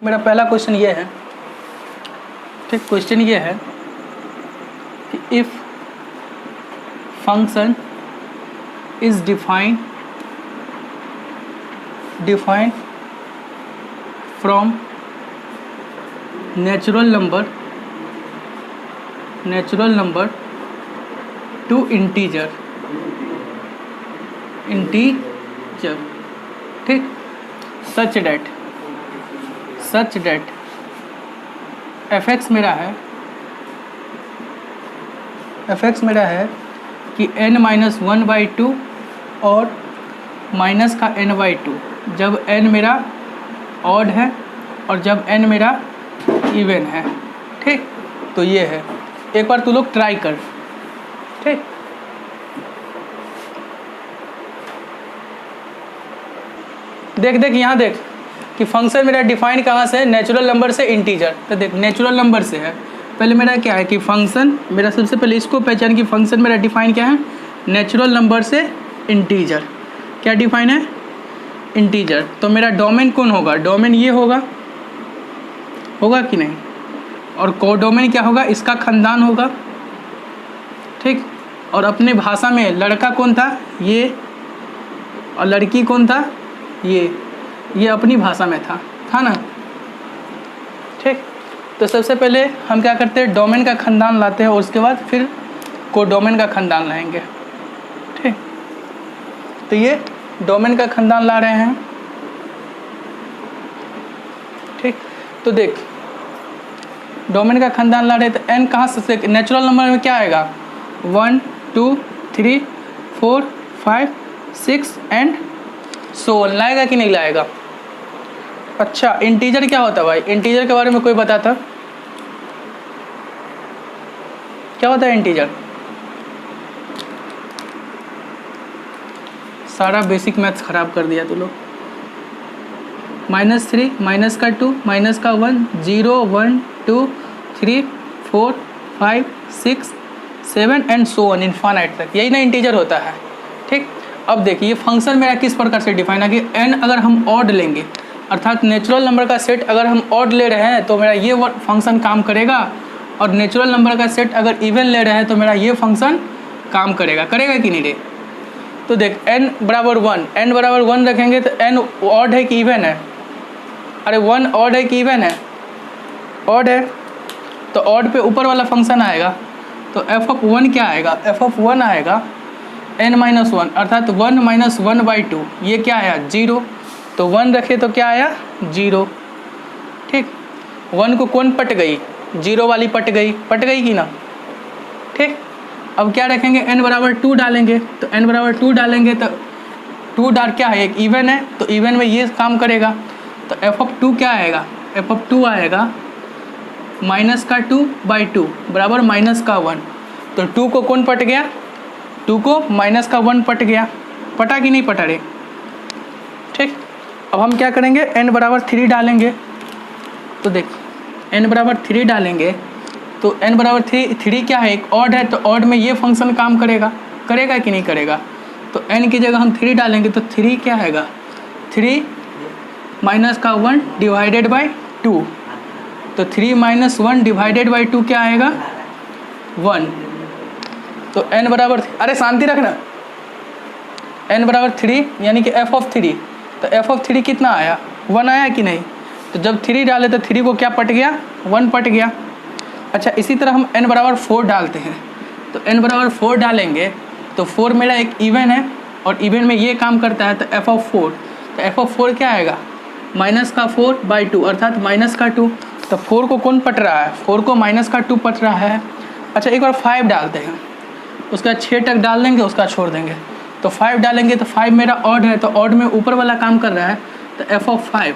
मेरा पहला क्वेश्चन ये है, ठीक, क्वेश्चन ये है कि if function is defined from natural number two integer, ठीक, सच डेट fx मेरा है कि n-1/2 और माइनस का n/2 जब n मेरा ऑड है और जब n मेरा इवन है, ठीक। तो ये है, एक बार तू लोग ट्राई कर, ठीक। देख यहाँ देख कि फंक्शन मेरा डिफाइन कहाँ से है, नेचुरल नंबर से इंटीजर। तो देख नेचुरल नंबर से है, पहले मेरा क्या है कि फंक्शन मेरा, सबसे पहले इसको पहचान कि फंक्शन मेरा डिफाइन क्या है, नेचुरल नंबर से इंटीजर। क्या डिफाइन है, इंटीजर। तो मेरा डोमेन कौन होगा, डोमेन ये होगा कि नहीं, और कोडोमेन क्या होगा, इसका खानदान होगा, ठीक। और अपने भाषा में लड़का कौन था, ये, और लड़की कौन था, ये अपनी भाषा में था ना, ठीक। तो सबसे पहले हम क्या करते हैं, डोमेन का खानदान लाते हैं और उसके बाद फिर कोडोमेन का खानदान लाएंगे, ठीक। तो ये डोमेन का खानदान ला रहे हैं, ठीक। तो देख डोमेन का खानदान ला रहे हैं, तो n कहाँ से, नेचुरल नंबर में क्या आएगा, 1 2 3 4 5 6 एंड सो ऑन, लाएगा कि नहीं लाएगा। अच्छा, इंटीजर क्या होता है भाई, इंटीजर के बारे में कोई बताता, क्या होता है इंटीजर। सारा बेसिक मैथ्स खराब कर दिया तू लोग। -3, -2, -1, 0 1 2 3 4 5 6 7 एंड सो ऑन, इनफाइनाइट तक, यही ना इंटीजर होता है, ठीक। अब देखिए फंक्शन मेरा किस प्रकार से डिफाइन है कि n अगर हम ऑड लेंगे, अर्थात नेचुरल नंबर का सेट अगर हम ऑड ले रहे हैं तो मेरा ये फंक्शन काम करेगा, और नेचुरल नंबर का सेट अगर इवन ले रहे हैं तो मेरा ये फंक्शन काम करेगा कि नहीं रे। तो देख n बराबर 1 रखेंगे तो n ऑड है कि इवन है, अरे 1 ऑड है कि इवन है, ऑड है, तो ऑड पे ऊपर वाला फंक्शन आएगा, तो f(1) क्या आएगा, f(1) आएगा n-1, अर्थात 1 - 1/2, ये क्या आया, 0। तो 1 रखे तो क्या आया, 0, ठीक। 1 को कौन पट गई, 0 वाली पट गई कि ना, ठीक। अब क्या रखेंगे, n बराबर 2 डालेंगे, तो n बराबर 2 डालेंगे तो 2 डाल क्या है, एक इवन है, तो इवन में ये काम करेगा, तो f(2) क्या आएगा, f(2) आएगा -2/2 बराबर -1। तो 2 को कौन पट गया, 2 को -1 पट गया, पटा कि नहीं पटा रे, ठीक। अब हम क्या करेंगे, n बराबर 3 डालेंगे, तो देख n बराबर 3 डालेंगे तो n बराबर 3 क्या है, एक ऑड है, तो ऑड में ये फंक्शन काम करेगा कि नहीं करेगा। तो n की जगह हम 3 डालेंगे तो 3 क्या आएगा, 3 -1 डिवाइडेड बाई 2, तो 3 - 1 डिवाइडेड बाई 2 क्या आएगा, 1। तो n बराबर, अरे शांति रखना, n बराबर 3 यानी कि f(3), तो f(3) कितना आया, 1 आया कि नहीं। तो जब 3 डाले तो 3 को क्या पट गया, 1 पट गया। अच्छा, इसी तरह हम n बराबर 4 डालते हैं, तो n बराबर 4 डालेंगे तो 4 मेरा एक इवन है और इवन में ये काम करता है, तो f(4), तो f(4) क्या आएगा, -4/2 अर्थात -2। तो 4 को कौन पट रहा है, 4 को -2 पट रहा है। अच्छा, एक बार 5 डालते हैं, उसका 6 तक डाल देंगे, उसका छोड़ देंगे, तो 5 डालेंगे तो 5 मेरा ऑड है, तो ऑड में ऊपर वाला काम कर रहा है, तो f(5)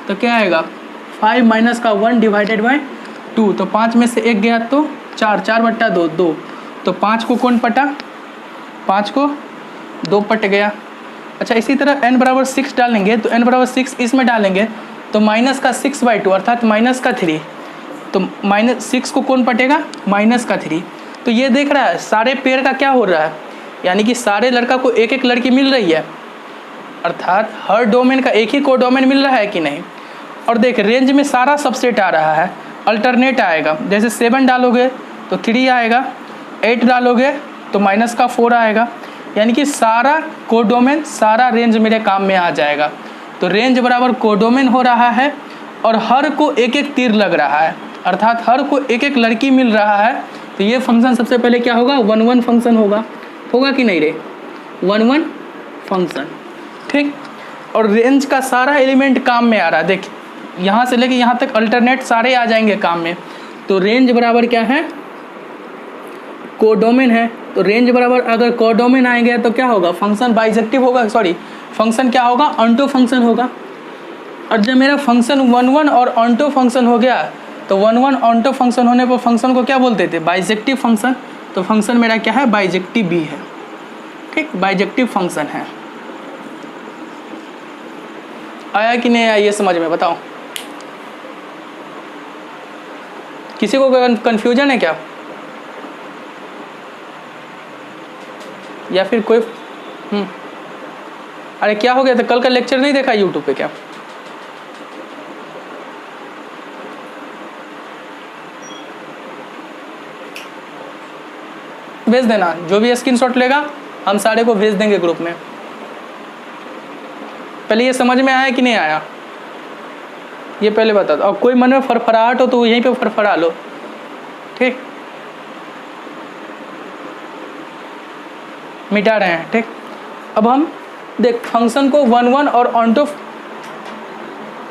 तो क्या आएगा, 5 - 1 डिवाइडेड बाई 2, तो 5 में से 1 गया तो 4/2 2, तो 5 को कौन पटा, 5 को 2 पट गया। अच्छा, इसी तरह n बराबर 6 डालेंगे, तो n बराबर 6 इसमें डालेंगे तो -6/2 अर्थात -3, तो -6 को कौन पटेगा, -3। तो ये देख रहा है सारे पेड़ का क्या हो रहा है, यानी कि सारे लड़का को एक एक लड़की मिल रही है, अर्थात हर डोमेन का एक ही कोडोमेन मिल रहा है कि नहीं। और देख रेंज में सारा सबसेट आ रहा है, अल्टरनेट आएगा। जैसे 7 डालोगे तो 3 आएगा, 8 डालोगे तो -4 आएगा, यानी कि सारा कोडोमेन, सारा रेंज मेरे काम में आ जाएगा। तो रेंज बराबर कोडोमेन हो रहा है और हर को एक एक तीर लग रहा है, अर्थात हर को एक एक लड़की मिल रहा है। तो ये फंक्शन सबसे पहले क्या होगा, 1-1 फंक्शन होगा कि नहीं रे, 1-1 फंक्शन, ठीक। और रेंज का सारा एलिमेंट काम में आ रहा है, देख यहाँ से लेके यहाँ तक अल्टरनेट सारे आ जाएंगे काम में। तो रेंज बराबर क्या है, कोडोमेन है। तो रेंज बराबर अगर कोडोमेन आएंगे तो क्या होगा, फंक्शन बाइजेक्टिव होगा, सॉरी फंक्शन क्या होगा, ऑन्टो फंक्शन होगा। और जब मेरा फंक्शन 1-1 और ऑन्टो फंक्शन हो गया तो 1-1 ऑन्टो फंक्शन होने पर फंक्शन को क्या बोलते थे, बाइजेक्टिव फंक्शन। तो फंक्शन मेरा क्या है, बाइजेक्टिव भी है, ठीक, बाइजेक्टिव फंक्शन है। आया कि नहीं आया ये समझ में, बताओ किसी को कंफ्यूजन है क्या, या फिर कोई अरे क्या हो गया था, कल का लेक्चर नहीं देखा यूट्यूब पे क्या? भेज देना, जो भी स्क्रीनशॉट लेगा हम सारे को भेज देंगे ग्रुप में। पहले ये समझ में आया कि नहीं आया, ये पहले बता दो। और कोई मन में फरफराहट हो तो यहीं पे फरफरा लो, ठीक, मिटा रहे हैं, ठीक। अब हम देख फंक्शन को 1-1 और ऑन्टो,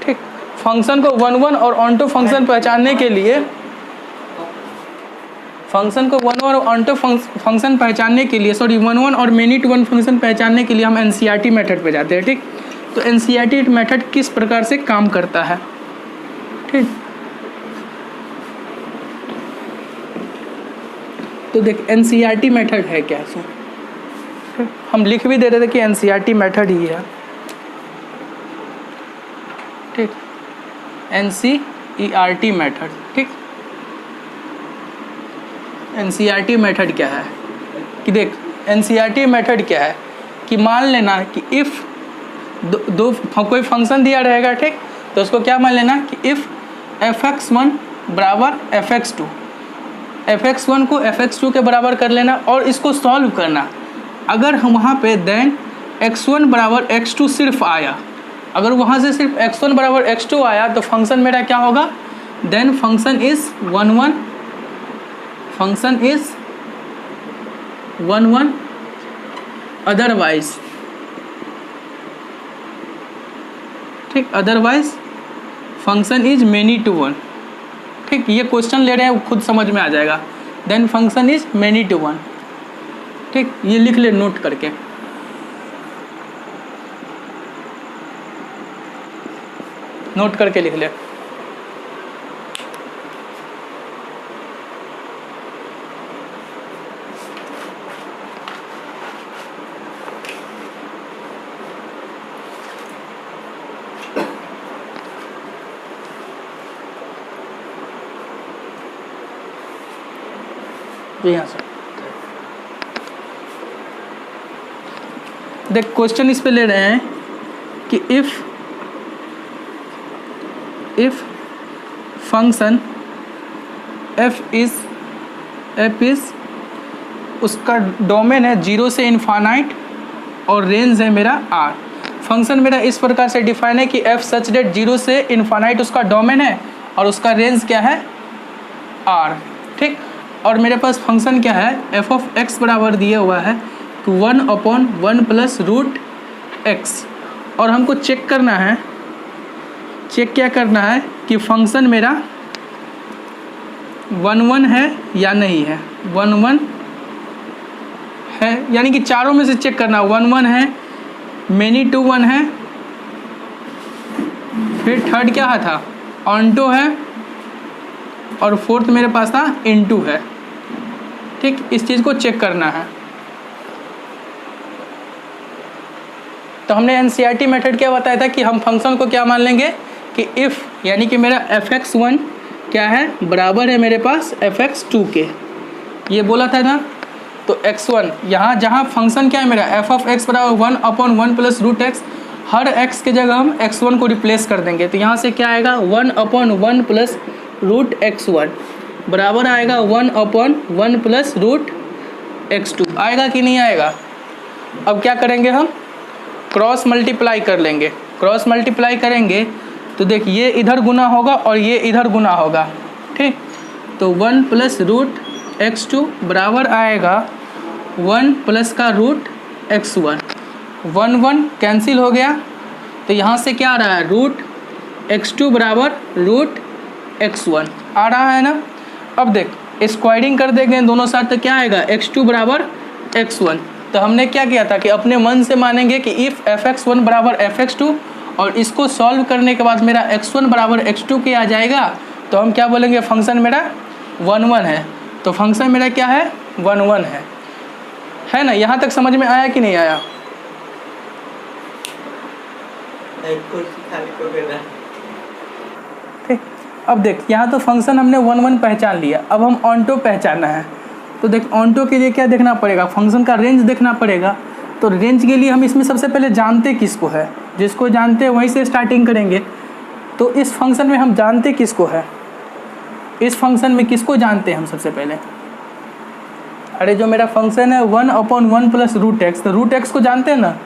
ठीक, फंक्शन को 1-1 और ऑन्टो फंक्शन पहचानने के लिए, फंक्शन को 1-1 और ऑन्टो फंक्शन पहचानने के लिए, सॉरी 1-1 और मेनी टू वन फंक्शन पहचानने के लिए हम एनसीईआरटी मेथड पे जाते हैं, ठीक। तो एनसीईआरटी मेथड किस प्रकार से काम करता है, ठीक। तो देख एनसीईआरटी मेथड है क्या, सो हम लिख भी दे रहे थे कि एनसीईआरटी मेथड ही है, ठीक, एनसीईआरटी मेथड, ठीक। एनसीईआरटी मेथड क्या है कि देख एनसीईआरटी मेथड क्या है कि मान लेना कि इफ़ दो कोई फंक्शन दिया रहेगा, ठीक, तो उसको क्या मान लेना कि इफ़ fx1 बराबर fx2, fx1 को fx2 के बराबर कर लेना और इसको सॉल्व करना। अगर हम वहाँ पे देन x1 बराबर x2 सिर्फ आया, अगर वहाँ से सिर्फ x1 बराबर x2 आया तो फंक्शन मेरा क्या होगा, then function is 1-1, function is 1-1, otherwise, ठीक, otherwise function is many to one, ठीक। ये क्वेश्चन ले रहे हैं, खुद समझ में आ जाएगा। Then function is many to one, ठीक, ये लिख ले नोट करके। नोट करके लिख ले। यहाँ से देख क्वेश्चन इस पे ले रहे हैं कि इफ फंक्शन f इज उसका डोमेन है 0 से इनफाइनाइट और रेंज है मेरा r। फंक्शन मेरा इस प्रकार से डिफाइन है कि f सच डेट 0 से इनफाइनाइट उसका डोमेन है और उसका रेंज क्या है, r, ठीक। और मेरे पास फंक्शन क्या है, f ऑफ x बराबर दिया हुआ है कि 1/1 प्लस रूट x। और हमको चेक करना है, चेक क्या करना है कि फंक्शन मेरा 1-1 है या नहीं है, 1-1 है, यानी कि चारों में से चेक करना, 1-1 है, मेनी टू वन है, फिर थर्ड क्या था, ऑन्टो है, और फोर्थ मेरे पास था इनटू है, ठीक। इस चीज़ को चेक करना है। तो हमने एनसीईआरटी मेथड क्या बताया था कि हम फंक्शन को क्या मान लेंगे कि इफ़, यानी कि मेरा fx1 क्या है, बराबर है मेरे पास fx2 के, ये बोला था ना। तो x1 यहाँ जहाँ फंक्शन क्या है मेरा f ऑफ x बराबर 1/1 प्लस रूट x, हर x के जगह हम x1 को रिप्लेस कर देंगे। तो यहाँ से क्या आएगा 1/1 प्लस रूट x1 बराबर आएगा 1/1 प्लस रूट x2। आएगा कि नहीं आएगा? अब क्या करेंगे हम क्रॉस मल्टीप्लाई कर लेंगे। क्रॉस मल्टीप्लाई करेंगे तो देखिए ये इधर गुना होगा और ये इधर गुना होगा, ठीक। तो 1 प्लस रूट x2 बराबर आएगा 1 प्लस का रूट x1। 1 कैंसिल हो गया तो यहाँ से क्या आ रहा है रूट x2 बराबर रूट x1 आ रहा है ना। अब देख स्क्वायरिंग कर देंगे दोनों साथ तो क्या आएगा x2 बराबर x1। तो हमने क्या किया था कि अपने मन से मानेंगे कि इफ़ fx1 बराबर fx2 और इसको सॉल्व करने के बाद मेरा x1 बराबर x2 के आ जाएगा तो हम क्या बोलेंगे फंक्शन मेरा 1 है। तो फंक्शन मेरा क्या है 1 है ना। यहाँ तक समझ में आया कि नहीं आया? ठीक। अब देख यहाँ तो फंक्शन हमने 1 पहचान लिया, अब हम ऑनटो पहचानना है। तो देख ऑनटो के लिए क्या देखना पड़ेगा फंक्शन का रेंज देखना पड़ेगा। तो रेंज के लिए हम इसमें सबसे पहले जानते किसको है, जिसको जानते हैं वहीं से स्टार्टिंग करेंगे। तो इस फंक्शन में हम जानते किसको है, इस फंक्शन में किसको जानते हैं हम सबसे पहले? अरे जो मेरा फंक्शन है 1/1 प्लस रूट एक्स, तो रूट एक्स को जानते हैं ना।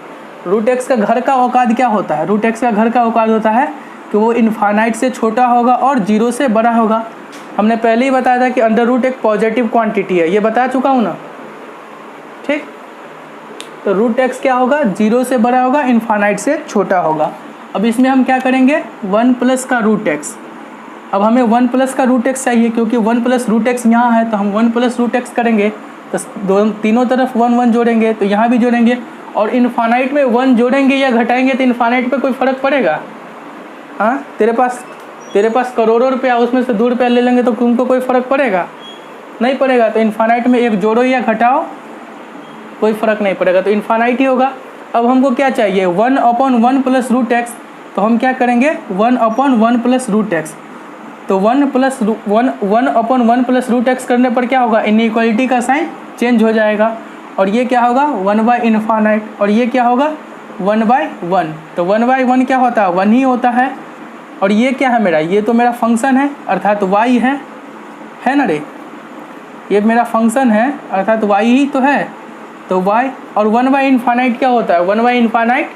रूट एक्स का घर का औकात क्या होता है? रूट एक्स का घर का औकात होता है कि वो इनफाइनाइट से छोटा होगा और 0 से बड़ा होगा। हमने पहले ही बताया था कि अंडर रूट एक पॉजिटिव क्वांटिटी है, ये बता चुका हूँ ना, ठीक। तो रूट एक्स क्या होगा 0 से बड़ा होगा, इनफाइनाइट से छोटा होगा। अब इसमें हम क्या करेंगे 1 प्लस का रूट एक्स। अब हमें 1 प्लस का रूट एक्स चाहिए क्योंकि 1 प्लस रूट एक्स यहाँ है, तो हम 1 प्लस रूट एक्स करेंगे तो तीनों तरफ 1 जोड़ेंगे तो यहाँ भी जोड़ेंगे। और इनफाइनाइट में 1 जोड़ेंगे या घटाएंगे तो इनफाइनाइट पे कोई फ़र्क पड़ेगा? हाँ, तेरे पास करोड़ों रुपया, उसमें से 2 रुपया ले लेंगे तो तुमको कोई फ़र्क पड़ेगा? नहीं पड़ेगा। तो इनफाइनाइट में एक जोड़ो या घटाओ कोई फ़र्क नहीं पड़ेगा, तो इनफाइनाइट ही होगा। अब हमको क्या चाहिए 1/1 प्लस रूट एक्स, तो हम क्या करेंगे 1/1 प्लस रूट एक्स। तो 1/1 प्लस रूट एक्स करने पर क्या होगा इनइक्वालिटी का साइन चेंज हो जाएगा और ये क्या होगा 1/इनफाइनाइट और ये क्या होगा 1/1। तो 1/1 क्या होता है 1 ही होता है। और ये क्या है मेरा, ये तो मेरा फंक्शन है अर्थात y है ना रे, ये मेरा फंक्शन है अर्थात y ही तो है। तो y और 1/इनफाइनाइट क्या होता है 1/इनफाइनाइट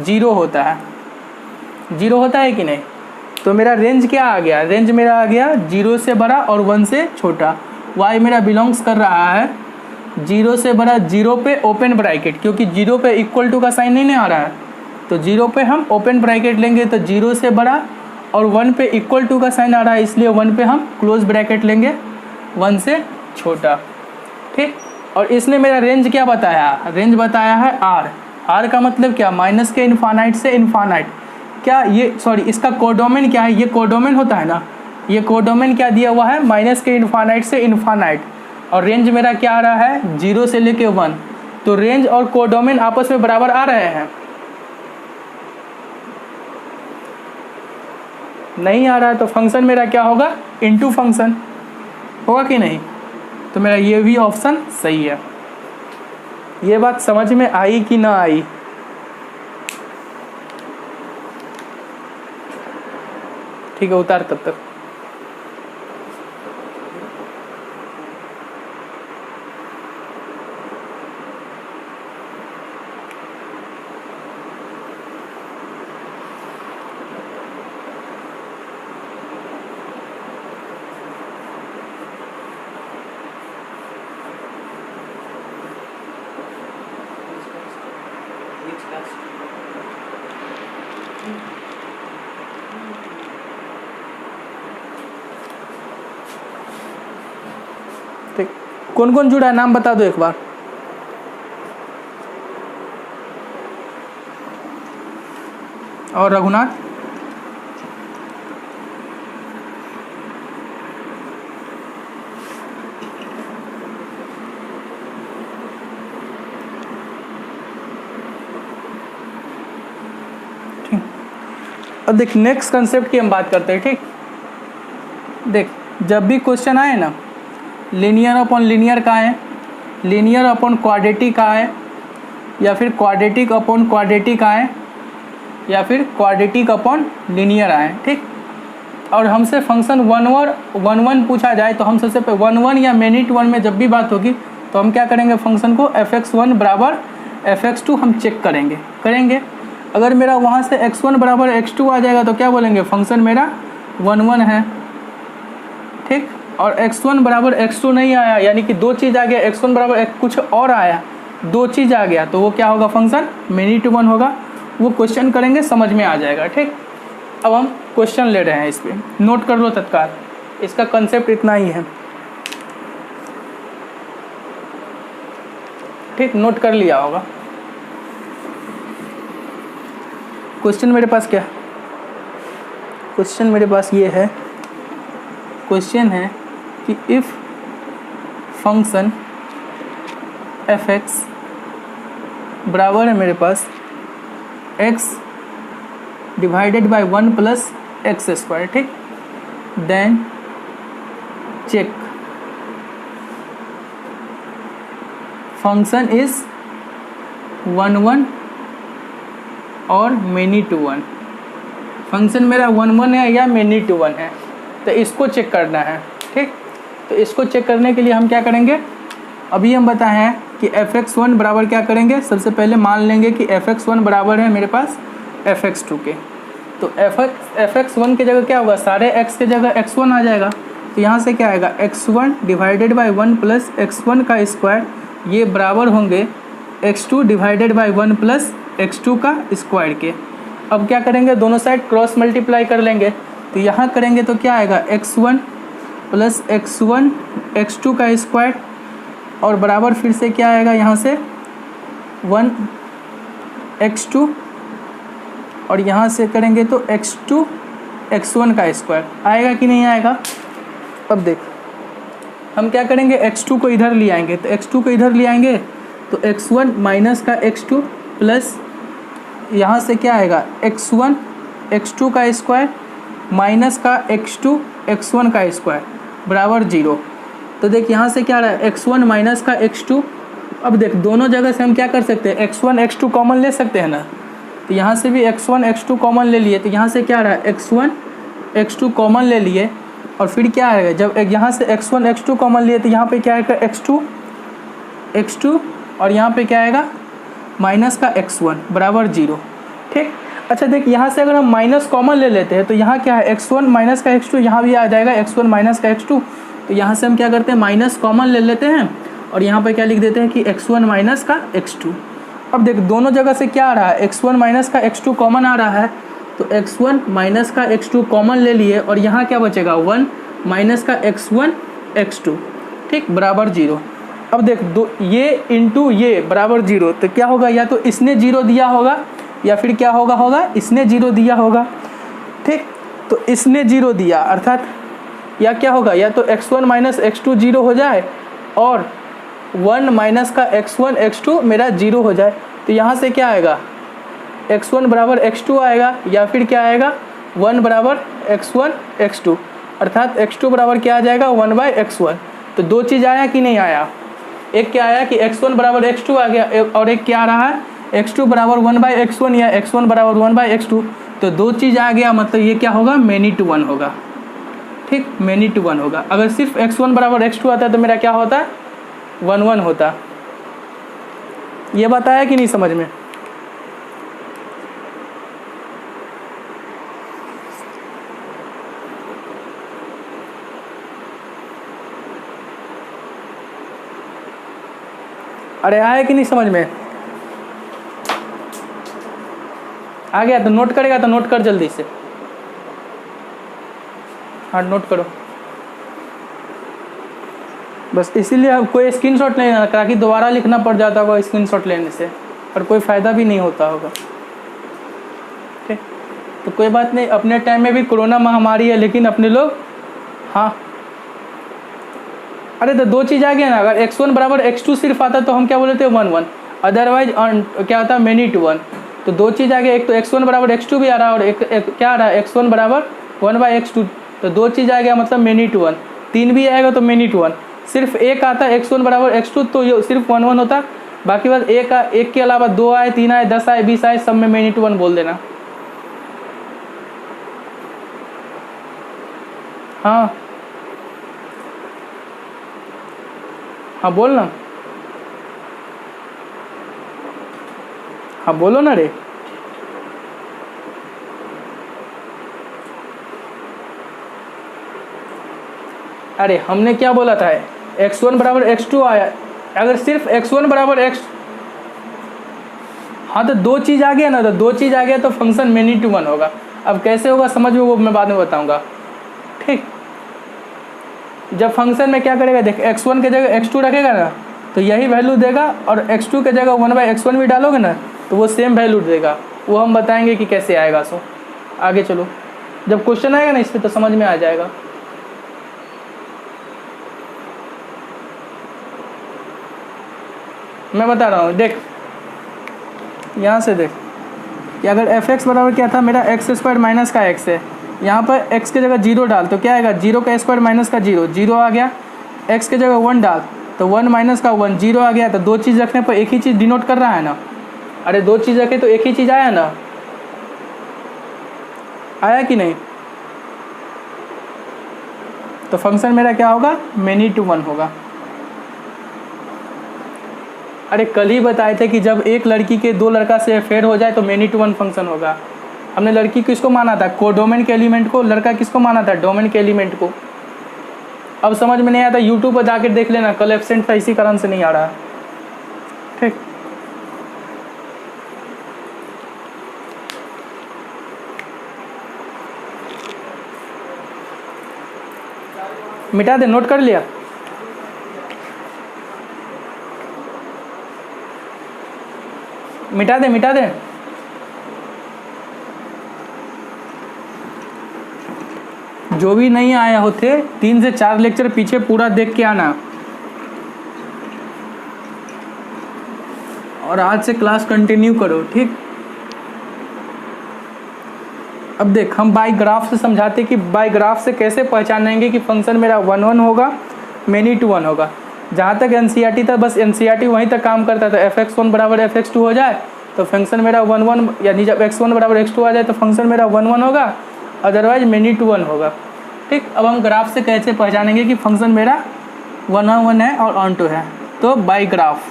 0 होता है, 0 होता है कि नहीं। तो मेरा रेंज क्या आ गया, रेंज मेरा आ गया 0 से बड़ा और 1 से छोटा। y मेरा बिलोंग्स कर रहा है 0 से बड़ा 0 पे ओपन ब्रैकेट, क्योंकि 0 पे इक्वल टू का साइन नहीं आ रहा है तो 0 पे हम ओपन ब्रैकेट लेंगे। तो 0 से बड़ा और 1 पे इक्वल टू का साइन आ रहा है इसलिए 1 पे हम क्लोज ब्रैकेट लेंगे 1 से छोटा, ठीक। और इसने मेरा रेंज क्या बताया, रेंज बताया है r का मतलब क्या माइनस के इनफाइनाइट से इनफाइनाइट। क्या ये सॉरी इसका कोडोमेन क्या है, ये कोडोमेन होता है ना, ये कोडोमेन क्या दिया हुआ है माइनस के इनफाइनाइट से इनफाइनाइट। और रेंज मेरा क्या आ रहा है 0 से लेके 1। तो रेंज और कोडोमेन आपस में बराबर आ रहे हैं, नहीं आ रहा है तो फंक्शन मेरा क्या होगा इनटू फंक्शन होगा कि नहीं। तो मेरा ये भी ऑप्शन सही है। ये बात समझ में आई कि ना आई? ठीक है उतार तब तक। ठीक, कौन कौन जुड़ा है नाम बता दो एक बार। और रघुनाथ, ठीक। अब देख नेक्स्ट कंसेप्ट की हम बात करते हैं, ठीक। देख जब भी क्वेश्चन आए ना लीनियर अपॉन लीनियर का है, लीनियर अपॉन क्वाड्रेटिक का है, या फिर क्वाड्रेटिक अपॉन क्वाड्रेटिक का है, या फिर क्वाड्रेटिक अपॉन लीनियर आए, ठीक। और हमसे फंक्शन 1 पूछा जाए तो हम सबसे पहले 1 या मिनट 1 में जब भी बात होगी तो हम क्या करेंगे, फंक्शन को fx1 बराबर fx2 हम चेक करेंगे। अगर मेरा वहाँ से x1 बराबर x2 आ जाएगा तो क्या बोलेंगे, फंक्शन मेरा 1 है, ठीक। और x1 बराबर x2 नहीं आया, यानी कि दो चीज़ आ गया, x1 बराबर कुछ और आया, दो चीज़ आ गया, तो वो क्या होगा, फंक्शन मिनट 1 होगा। वो क्वेश्चन करेंगे, समझ में आ जाएगा, ठीक। अब हम क्वेश्चन ले रहे हैं, इस पर नोट कर लो तत्काल, इसका कंसेप्ट इतना ही है, ठीक। नोट कर लिया होगा। क्वेश्चन मेरे पास क्या, क्वेश्चन मेरे पास ये है, क्वेश्चन है कि इफ़ फंक्शन fx बराबर है मेरे पास x divided by 1 plus x square, ठीक। देन चेक फंक्शन इज 1 और मेनी टू 1। फंक्शन मेरा 1 है या मेनी टू 1 है, तो इसको चेक करना है, ठीक। तो इसको चेक करने के लिए हम क्या करेंगे, अभी हम बताए हैं कि fx1 बराबर क्या करेंगे, सबसे पहले मान लेंगे कि fx1 बराबर है मेरे पास fx2 के। तो fx1 की जगह क्या होगा, सारे x के जगह x1 आ जाएगा, तो यहाँ से क्या आएगा, x1 divided by 1 plus x1 का स्क्वायर, ये बराबर होंगे x2 divided by 1 plus x2 का स्क्वायर के। अब क्या करेंगे, दोनों साइड क्रॉस मल्टीप्लाई कर लेंगे, तो यहाँ करेंगे तो क्या आएगा, x1 प्लस x1 x2 का स्क्वायर, और बराबर फिर से क्या आएगा, यहाँ से 1 x2, और यहाँ से करेंगे तो x2 x1 का स्क्वायर आएगा कि नहीं आएगा। अब देख हम क्या करेंगे, x2 को इधर ले आएंगे, तो x2 को इधर ले आएंगे तो x1 माइनस का x2 प्लस यहाँ से क्या आएगा, x1 x2 का स्क्वायर माइनस का x2 x1 का स्क्वायर बराबर 0। तो देख यहाँ से क्या आ रहा है, x1 माइनस का x2। अब देख दोनों जगह से हम क्या कर सकते हैं, x1 x2 कॉमन ले सकते हैं ना, तो यहाँ से भी x1 x2 कॉमन ले लिए, तो यहाँ से क्या आ रहा है, x1 x2 कॉमन ले लिए, और फिर क्या आएगा, जब यहाँ से x1 x2 कॉमन लिए तो यहाँ पे क्या आएगा, x2 और यहाँ पे क्या आएगा, माइनस का x1 बराबर 0, ठीक। अच्छा देख यहाँ से अगर हम माइनस कॉमन ले लेते हैं तो यहाँ क्या है, x1 माइनस का x2, यहाँ भी आ जाएगा x1 माइनस का x2, तो यहाँ से हम क्या करते हैं, माइनस कॉमन ले लेते हैं, और यहाँ पे क्या लिख देते हैं कि x1 माइनस का x2। अब देख दोनों जगह से क्या आ रहा है, x1 माइनस का x2 कॉमन आ रहा है, तो x1 माइनस का x2 कॉमन ले लिए, और यहाँ क्या बचेगा, 1 माइनस का x1 x2, ठीक, बराबर 0। अब देख दो ये इंटू ये बराबर 0, तो क्या होगा, या तो इसने 0 दिया होगा या फिर क्या होगा इसने 0 दिया होगा, ठीक। तो इसने 0 दिया अर्थात या क्या होगा, या तो x1 माइनस x2 0 हो जाए और 1 माइनस का x1 x2 मेरा 0 हो जाए, तो यहाँ से क्या आएगा, x1 बराबर x2 आएगा, या फिर क्या आएगा, 1 बराबर x1 x2, अर्थात x2 बराबर क्या आ जाएगा, 1/x1। तो दो चीज़ आया कि नहीं आया, एक क्या आया कि x1 बराबर x2 आ गया, और एक क्या आ रहा है, x2 बराबर 1/x1 या x1 बराबर 1/x2। तो दो चीज़ आ गया, मतलब ये क्या होगा, मेनी टू 1 होगा, ठीक, मेनी टू 1 होगा। अगर सिर्फ x1 बराबर x2 आता है तो मेरा क्या होता है, 1 होता। ये बताया कि नहीं समझ में। अरे आया कि नहीं समझ में, आ गया तो नोट करेगा तो नोट कर जल्दी से, हाँ नोट करो बस। इसीलिए कोई स्क्रीनशॉट नहीं लेना, ताकि दोबारा लिखना पड़ जाता होगा स्क्रीनशॉट लेने से, और कोई फ़ायदा भी नहीं होता होगा, ठीक। तो कोई बात नहीं, अपने टाइम में भी कोरोना महामारी है, लेकिन अपने लोग, हाँ अरे तो दो चीज़ आ गया ना, अगर x1 बराबर x2 सिर्फ आता तो हम क्या बोले थे, 1 अदरवाइज क्या होता है, मेनी टू 1। तो दो चीज़ आ गया, एक तो x1 बराबर x2 भी आ रहा है, और एक क्या आ रहा है, x1 बराबर 1/x2। तो दो चीज़ आ गया, मतलब मेनी टू 1। 3 भी आएगा तो मेनी टू 1। सिर्फ एक आता है x1 बराबर x2 तो ये सिर्फ 1 होता, बाकी बस एक के अलावा 2 आए, 3 आए, 10 आए, 20 आए, सब में मेनी टू 1 बोल देना, हाँ हाँ बोल ना, हाँ बोलो ना रे। अरे हमने क्या बोला था, x1 बराबर x2 आया, अगर सिर्फ x1 बराबर x, हाँ तो दो चीज़ आ गया ना, तो दो चीज़ आ गया तो फंक्शन मेनी टू वन होगा। अब कैसे होगा समझ में, वो मैं बाद में बताऊंगा। ठीक, जब फंक्शन में क्या करेगा, देख x1 के जगह x2 रखेगा ना तो यही वैल्यू देगा, और x2 के जगह 1/x1 भी डालोगे ना तो वो सेम वैल्यू देगा। वो हम बताएंगे कि कैसे आएगा। सो आगे चलो, जब क्वेश्चन आएगा ना इस पर तो समझ में आ जाएगा। मैं बता रहा हूँ, देख यहाँ से देख कि अगर f(x) बराबर क्या था मेरा, x² माइनस का x है, यहाँ पर x के जगह 0 डाल तो क्या आएगा, 0 का स्क्वायर माइनस का 0, 0 आ गया। x के जगह 1 डाल तो 1 माइनस का 1, 0 आ गया। तो दो चीज़ रखने पर एक ही चीज़ डिनोट कर रहा है ना। अरे दो चीज़ रखे तो एक ही चीज़ आया ना, आया कि नहीं। तो फंक्शन मेरा क्या होगा, मेनी टू वन होगा। अरे कल ही बताए थे कि जब एक लड़की के दो लड़का से अफेयर हो जाए तो मेनी टू वन फंक्शन होगा। हमने लड़की किसको माना था, कोडोमेन के एलिमेंट को, लड़का किसको माना था, डोमेन के एलिमेंट को। अब समझ में नहीं आया था यूट्यूब पर जाकर देख लेना, कल एब्सेंट था इसी कारण से नहीं आ रहा। ठीक, मिटा दे, नोट कर लिया। मिटा दे, मिटा दे। जो भी नहीं आया होते 3 से 4 लेक्चर पीछे पूरा देख के आना, और आज से क्लास कंटिन्यू करो। ठीक, अब देख हम बाय ग्राफ से समझाते कि बाय ग्राफ से कैसे पहचानेंगे कि फंक्शन मेरा 1 1 होगा, मेनी टू वन होगा। जहाँ तक एनसीईआरटी था, बस एनसीईआरटी वहीं तक काम करता था। fx1 बराबर fx2 हो जाए तो फंक्शन मेरा 1 1, यानी जब x1 बराबर x2 आ जाए तो फंक्शन मेरा 1 1 होगा, अदरवाइज मेनी टू वन होगा। ठीक, अब हम ग्राफ से कैसे पहचानेंगे कि फंक्शन मेरा 1 1 है और ऑन टू है, तो बाय ग्राफ।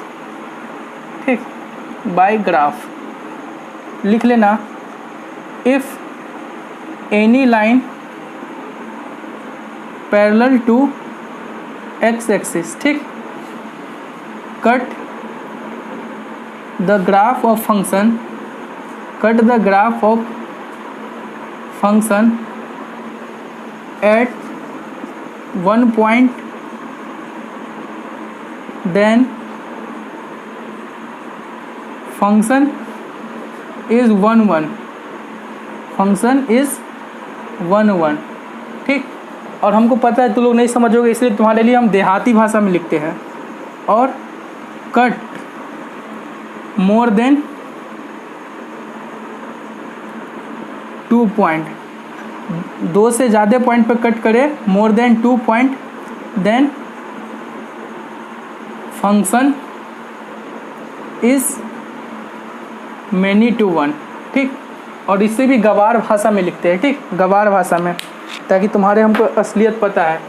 ठीक, बाय ग्राफ लिख लेना, if any line parallel to x axis, ठीक, cut the graph of function, cut the graph of function at 1 point, then function is 1 1, function is 1 1। ठीक, और हमको पता है तुम लोग नहीं समझोगे इसलिए तुम्हारे लिए हम देहाती भाषा में लिखते हैं। और कट मोर देन 2 point, 2 से ज़्यादा पॉइंट पर कट करे, more than 2 point, then function is many to one. ठीक, और इससे भी गवार भाषा में लिखते हैं। ठीक, गवार भाषा में, ताकि तुम्हारे हमको असलियत पता है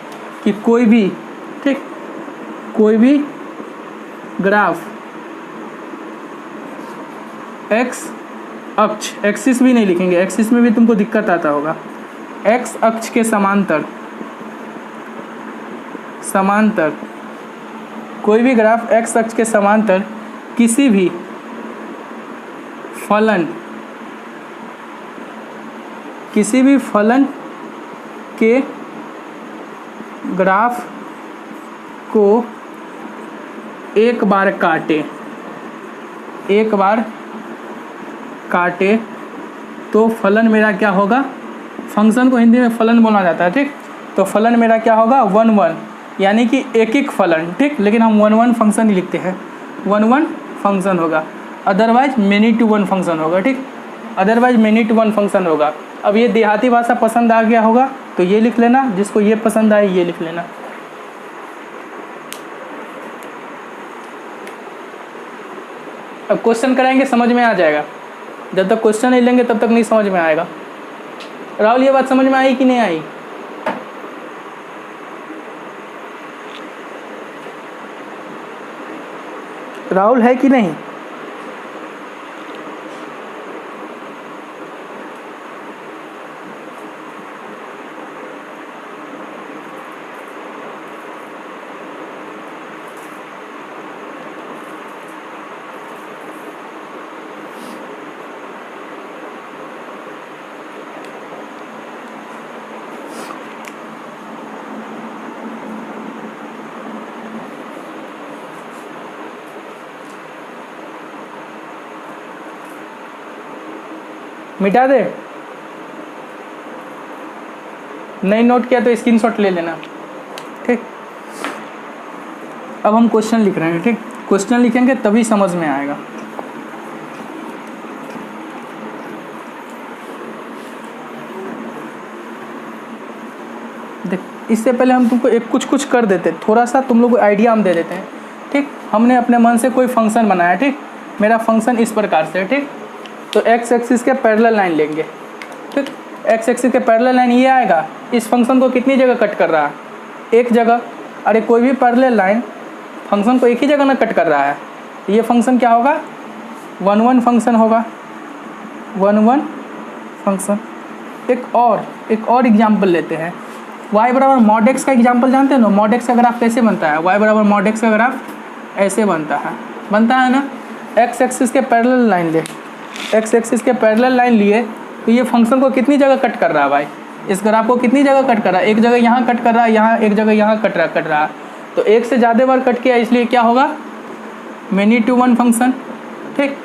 कि कोई भी, ठीक, कोई भी ग्राफ एक्स अक्ष, एक्सिस भी नहीं लिखेंगे, एक्सिस में भी तुमको दिक्कत आता होगा, एक्स अक्ष के समांतर, समांतर कोई भी ग्राफ एक्स अक्ष के समांतर किसी भी फलन, किसी भी फलन के ग्राफ को एक बार काटे, एक बार काटे तो फलन मेरा क्या होगा, फंक्शन को हिंदी में फलन बोला जाता है। ठीक, तो फलन मेरा क्या होगा 1 1, यानी कि एक एक फलन। ठीक, लेकिन हम 1 1 फंक्शन ही लिखते हैं, 1 1 फंक्शन होगा, otherwise many to one function होगा। ठीक, otherwise many to one function होगा। अब ये देहाती भाषा पसंद आ गया होगा तो ये लिख लेना, जिसको ये पसंद आए ये लिख लेना। अब क्वेश्चन कराएंगे समझ में आ जाएगा, जब तक क्वेश्चन नहीं लेंगे तब तक नहीं समझ में आएगा। राहुल ये बात समझ में आई कि नहीं आई? राहुल है कि नहीं? मिटा दे, नहीं नोट किया तो स्क्रीनशॉट ले लेना, ठीक। अब हम क्वेश्चन लिख रहे हैं, ठीक। क्वेश्चन लिखेंगे तभी समझ में आएगा। देख, इससे पहले हम तुमको एक कुछ कर देते, थोड़ा सा तुम लोग को आइडिया हम दे देते हैं, ठीक। हमने अपने मन से कोई फंक्शन बनाया, ठीक। मेरा फंक्शन इस प्रकार से है, ठीक। तो एक्स एक्सिस के पैरेलल लाइन लेंगे, ठीक। एक्स एक्सिस के पैरेलल लाइन ये आएगा, इस फंक्शन को कितनी जगह कट कर रहा है? एक जगह। अरे कोई भी पैरेलल लाइन फंक्शन को एक ही जगह ना कट कर रहा है, ये फंक्शन क्या होगा? 1 1 फंक्शन होगा, 1 1 फंक्शन। एक और एग्जाम्पल लेते हैं, y बराबर मॉड एक्स का एग्जाम्पल जानते हैं ना? मॉड एक्स का ग्राफ कैसे बनता है? y बराबर मॉड एक्स का ग्राफ ऐसे बनता है ना? एक्स एक्सिस के पैरेलल लाइन ले, एक्स एक्सिस के पैरेलल लाइन लिए तो ये फंक्शन को कितनी जगह कट कर रहा है भाई? इस ग्राफ को कितनी जगह कट कर रहा है? एक जगह यहाँ कट कर रहा है, यहाँ एक जगह यहाँ कट रहा है। तो एक से ज़्यादा बार कट किया, इसलिए क्या होगा? मैनी टू वन फंक्शन, ठीक।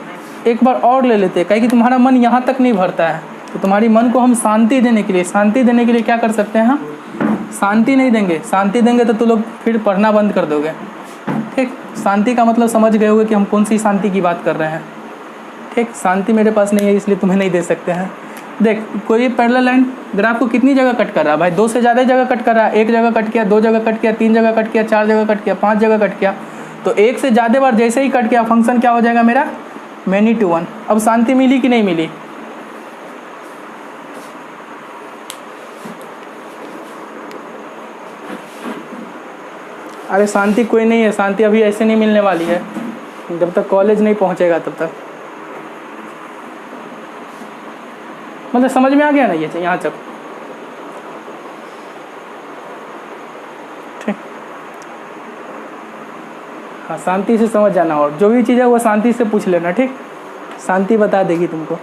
एक बार और ले लेते हैं, कहीं कि तुम्हारा मन यहाँ तक नहीं भरता है, तो तुम्हारी मन को हम शांति देने के लिए क्या कर सकते हैं? हम शांति नहीं देंगे, शांति देंगे तो तुम लोग फिर पढ़ना बंद कर दोगे, ठीक। शांति का मतलब समझ गए होगे कि हम कौन सी शांति की बात कर रहे हैं, ठीक। शांति मेरे पास नहीं है, इसलिए तुम्हें नहीं दे सकते हैं। देख, कोई पैरेलल लाइन ग्राफ को कितनी जगह कट कर रहा है भाई? 2 से ज़्यादा जगह कट कर रहा है। एक जगह कट किया, 2 जगह कट किया, 3 जगह कट किया, 4 जगह कट किया, 5 जगह कट किया। तो एक से ज़्यादा बार जैसे ही कट किया, फंक्शन क्या हो जाएगा मेरा? Many to one. अब शांति मिली कि नहीं मिली? अरे शांति कोई नहीं है, शांति अभी ऐसे नहीं मिलने वाली है, जब तक कॉलेज नहीं पहुंचेगा तब तक। मतलब समझ में आ गया ना ये यहाँ तक, ठीक। हाँ, शांति से समझ जाना, और जो भी चीज़ है वो शांति से पूछ लेना, ठीक। शांति बता देगी तुमको।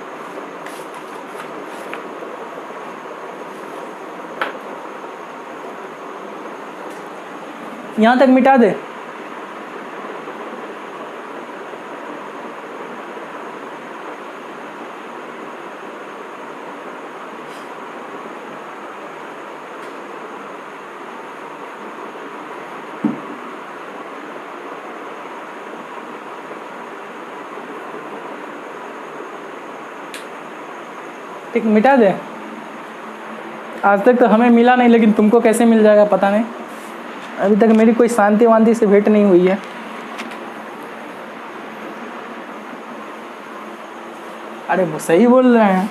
यहाँ तक मिटा दे। ठीक, मिटा दे। आज तक तो हमें मिला नहीं, लेकिन तुमको कैसे मिल जाएगा पता नहीं। अभी तक मेरी कोई शांति वांति से भेंट नहीं हुई है। अरे वो सही बोल रहे हैं,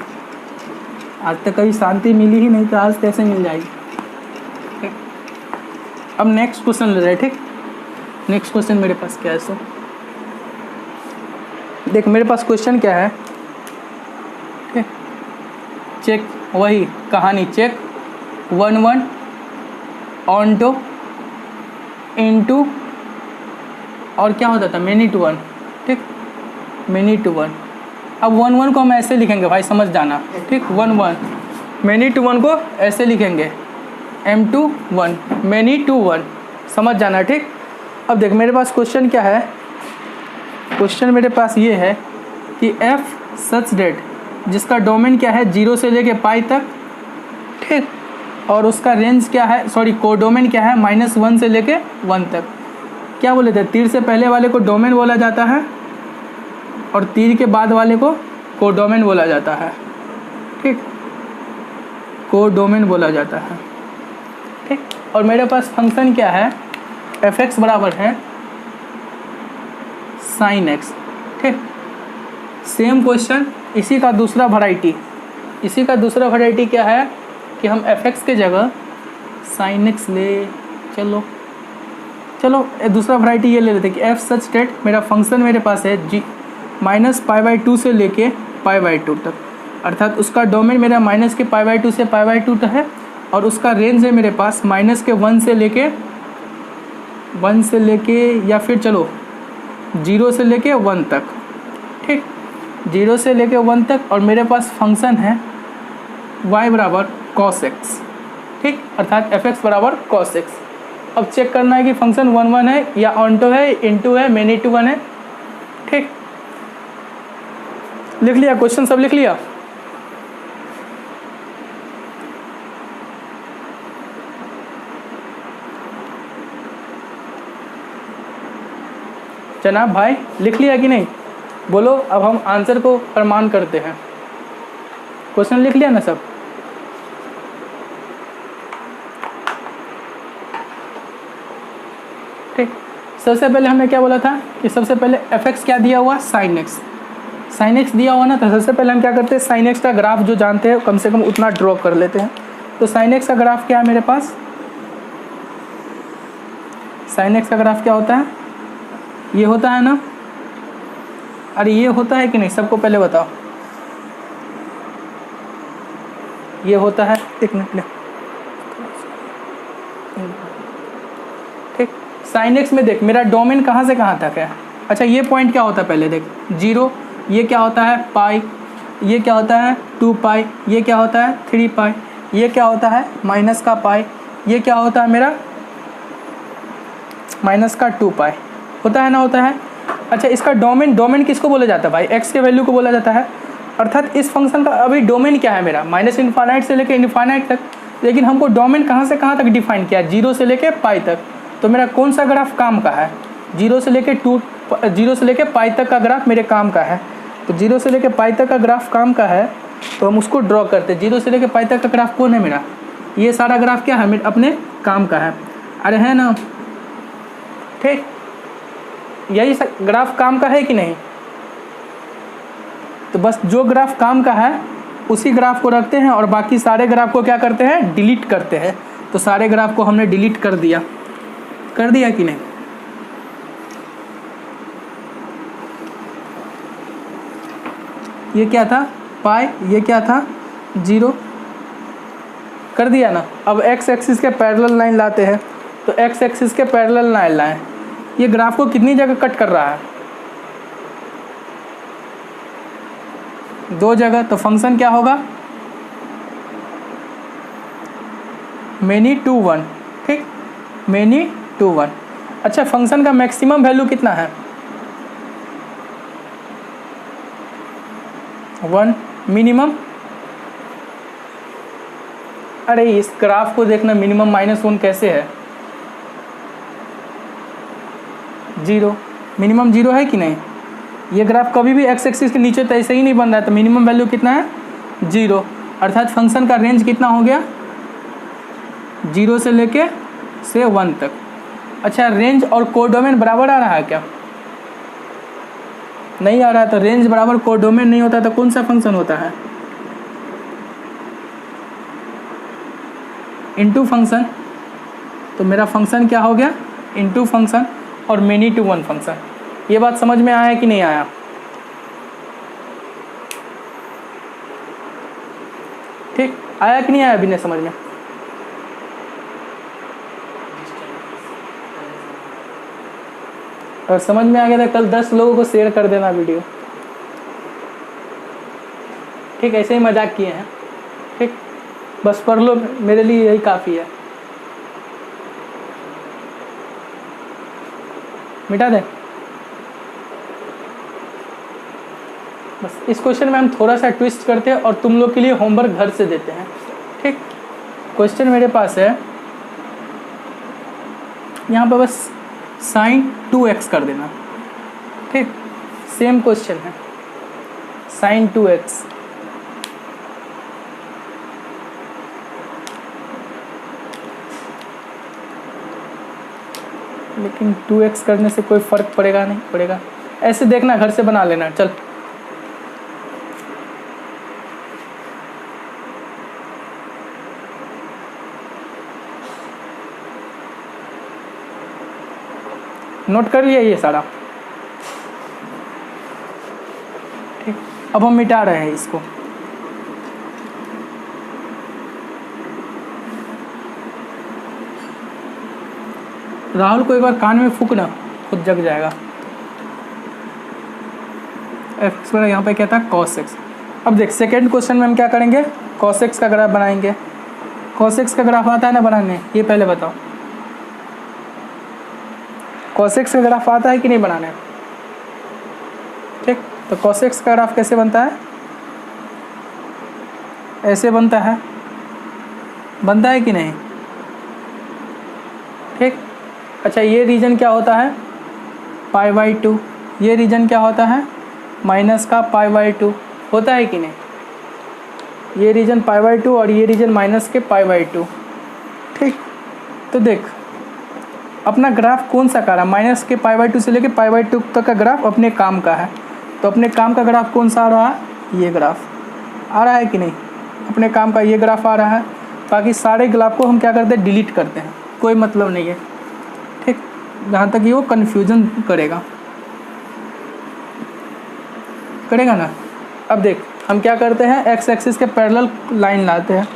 आज तक कभी शांति मिली ही नहीं, तो आज कैसे मिल जाएगी? ठीक, अब नेक्स्ट क्वेश्चन ले रहे हैं, ठीक। नेक्स्ट क्वेश्चन मेरे पास क्या है? सो देख, मेरे पास क्वेश्चन क्या है, ठीक। चेक, वही कहानी, चेक 1 1 ऑन टू इनटू, और क्या होता था? मैनी टू वन, ठीक। Many to one. अब 1 1 को हम ऐसे लिखेंगे भाई, समझ जाना, ठीक। 1 1 मैनी टू वन को ऐसे लिखेंगे, M2 1 मैनी टू 1, समझ जाना, ठीक। अब देख, मेरे पास क्वेश्चन क्या है? क्वेश्चन मेरे पास ये है कि f सच डेट, जिसका डोमेन क्या है? 0 से लेके पाई तक, ठीक। और उसका रेंज क्या है? सॉरी, कोडोमेन क्या है? -1 से लेके 1 तक। क्या बोले थे? तीर से पहले वाले को डोमेन बोला जाता है, और तीर के बाद वाले को कोडोमेन बोला जाता है, ठीक। कोडोमेन बोला जाता है, ठीक। और मेरे पास फंक्शन क्या है? f(x) बराबर है sin x, ठीक। सेम क्वेश्चन, इसी का दूसरा वैरायटी क्या है कि हम f(x) के जगह sin x ले। चलो चलो दूसरा वैरायटी ये ले लेते हैं कि एफ सच डेट मेरा फंक्शन मेरे पास है जी -π/2 से लेके π/2 तक, अर्थात उसका डोमेन मेरा -π/2 से π/2 तक है और उसका रेंज है मेरे पास -1 से लेके या फिर चलो 0 से लेके 1 तक, ठीक, 0 से लेके 1 तक, और मेरे पास फंक्शन है y बराबर cos x, ठीक, अर्थात fx बराबर cos x। अब चेक करना है कि फंक्शन 1 1 है या ऑनटो है, इनटू है, मेनी टू 1 है, ठीक। लिख लिया क्वेश्चन, सब लिख लिया? जनाब भाई लिख लिया कि नहीं? बोलो, अब हम आंसर को प्रमाण करते हैं। क्वेश्चन लिख लिया ना सब? ठीक, सबसे पहले हमने क्या बोला था कि सबसे पहले fx क्या दिया हुआ, sin x, sin x दिया हुआ ना, तो सबसे पहले हम क्या करते हैं, sin x का ग्राफ जो जानते हैं कम से कम उतना ड्रॉ कर लेते हैं। तो sin x का ग्राफ क्या है मेरे पास, sin x का ग्राफ क्या होता है, ये होता है ना, अरे ये होता है कि नहीं, सबको पहले बताओ, ये होता है, एक मिनट ले, ठीक। sin x में देख मेरा डोमेन कहाँ से कहाँ तक है, अच्छा ये पॉइंट क्या होता है पहले देख, 0, ये क्या होता है पाई, ये क्या होता है 2 पाई, ये क्या होता है 3 पाई, ये क्या होता है माइनस का पाई, ये क्या होता है मेरा माइनस का 2 पाई, होता है ना, होता है। अच्छा इसका डोमेन किसको बोला जाता है भाई, x के वैल्यू को बोला जाता है, अर्थात इस फंक्शन का अभी डोमेन क्या है मेरा, -∞ से लेकर इनफाइनाइट तक, लेकिन हमको डोमेन कहाँ से कहाँ तक डिफाइन किया, 0 से लेकर पाई तक। तो मेरा कौन सा ग्राफ काम का है, 0 से लेकर पाई तक का ग्राफ मेरे काम का है। तो 0 से लेकर पाई तक का ग्राफ काम का है, तो हम उसको ड्रॉ करते हैं। 0 से लेकर पाई तक का ग्राफ कौन है मेरा, ये सारा ग्राफ क्या है मेरे अपने काम का है, अरे है ना, ठीक, यही ग्राफ काम का है कि नहीं। तो बस जो ग्राफ काम का है उसी ग्राफ को रखते हैं और बाकी सारे ग्राफ को क्या करते हैं, डिलीट करते हैं। तो सारे ग्राफ को हमने डिलीट कर दिया कि नहीं। ये क्या था पाई, ये क्या था 0, कर दिया ना। अब x एक्सिस के पैरेलल लाइन लाते हैं, तो x एक्सिस के पैरेलल लाइन लाएं, ये ग्राफ को कितनी जगह कट कर रहा है, 2 जगह। तो फंक्शन क्या होगा, मेनी टू 1, ठीक, मेनी टू 1। अच्छा फंक्शन का मैक्सिमम वैल्यू कितना है, 1, मिनिमम, अरे इस ग्राफ को देखना, मिनिमम -1 कैसे है, 0, मिनिमम 0 है कि नहीं। ये ग्राफ कभी भी x एक्सिस के नीचे तो ऐसे ही नहीं बन रहा है, तो मिनिमम वैल्यू कितना है 0, अर्थात फंक्शन का रेंज कितना हो गया, 0 से लेके 1 तक। अच्छा रेंज और कोडोमेन बराबर आ रहा है क्या, नहीं आ रहा है। तो रेंज बराबर कोडोमेन नहीं होता तो कौन सा फंक्शन होता है, इनटू फंक्शन। तो मेरा फंक्शन क्या हो गया, इनटू फंक्शन और मेनी टू 1 फंक्शन। ये बात समझ में आया कि नहीं आया, ठीक, आया कि नहीं आया अभी नहीं समझ में। और समझ में आ गया था कल 10 लोगों को शेयर कर देना वीडियो, ठीक, ऐसे ही मजाक किए हैं, ठीक, बस पढ़ लो, मेरे लिए यही काफ़ी है। मिटा दें, बस इस क्वेश्चन में हम थोड़ा सा ट्विस्ट करते हैं और तुम लोग के लिए होमवर्क घर से देते हैं, ठीक। क्वेश्चन मेरे पास है, यहाँ पर बस sin 2x कर देना, ठीक, सेम क्वेश्चन है, sin 2x। लेकिन 2x करने से कोई फ़र्क पड़ेगा नहीं, पड़ेगा, ऐसे देखना, घर से बना लेना, चल। नोट कर लिया ये सारा। ठीक, अब हम मिटा रहे हैं इसको। राहुल को एक बार कान में फूकना, खुद जग जाएगा। एक्स पर यहाँ पे क्या था, cos x। अब देख सेकेंड क्वेश्चन में हम क्या करेंगे, cos x का ग्राफ बनाएंगे। cos x का ग्राफ आता है ना बनाने, ये पहले बताओ। cos x का ग्राफ आता है कि नहीं बनाने? ठीक, तो cos x का ग्राफ कैसे बनता है? ऐसे बनता है कि नहीं? ठीक, अच्छा ये रीजन क्या होता है, π/2। ये रीजन क्या होता है, माइनस का π/2 होता है कि नहीं? ये रीजन π/2 और ये रीजन माइनस के π/2। ठीक, तो देख अपना ग्राफ कौन सा कर रहा है, माइनस के π/2 से लेके π/2 तक का ग्राफ अपने काम का है। तो अपने काम का ग्राफ कौन सा आ रहा है, ये ग्राफ आ रहा है कि नहीं? अपने काम का ये ग्राफ आ रहा है। बाकी सारे ग्राफ को हम क्या करते हैं, डिलीट करते हैं, कोई मतलब नहीं है। ठीक, जहाँ तक ये वो कन्फ्यूजन करेगा ना। अब देख हम क्या करते हैं, एक्स एक्सिस के पैरेलल लाइन लाते हैं।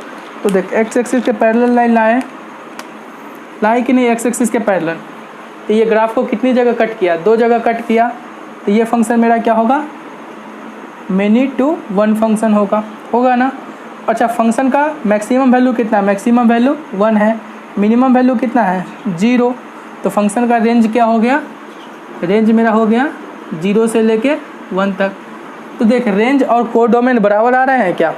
तो देख एक्स एक्सिस के पैरेलल लाइन लाए कि नहीं, एक्स एक्सिस के पैरेलल। तो ये ग्राफ को कितनी जगह कट किया, 2 जगह कट किया। तो ये फंक्शन मेरा क्या होगा, मेनी टू वन फंक्शन होगा ना। अच्छा फंक्शन का मैक्सिमम वैल्यू कितना है, मैक्सिमम वैल्यू 1 है, मिनिमम वैल्यू कितना है 0। तो फंक्शन का रेंज क्या हो गया, रेंज मेरा हो गया 0 से लेके 1 तक। तो देख रेंज और कोडोमेन बराबर आ रहे हैं क्या?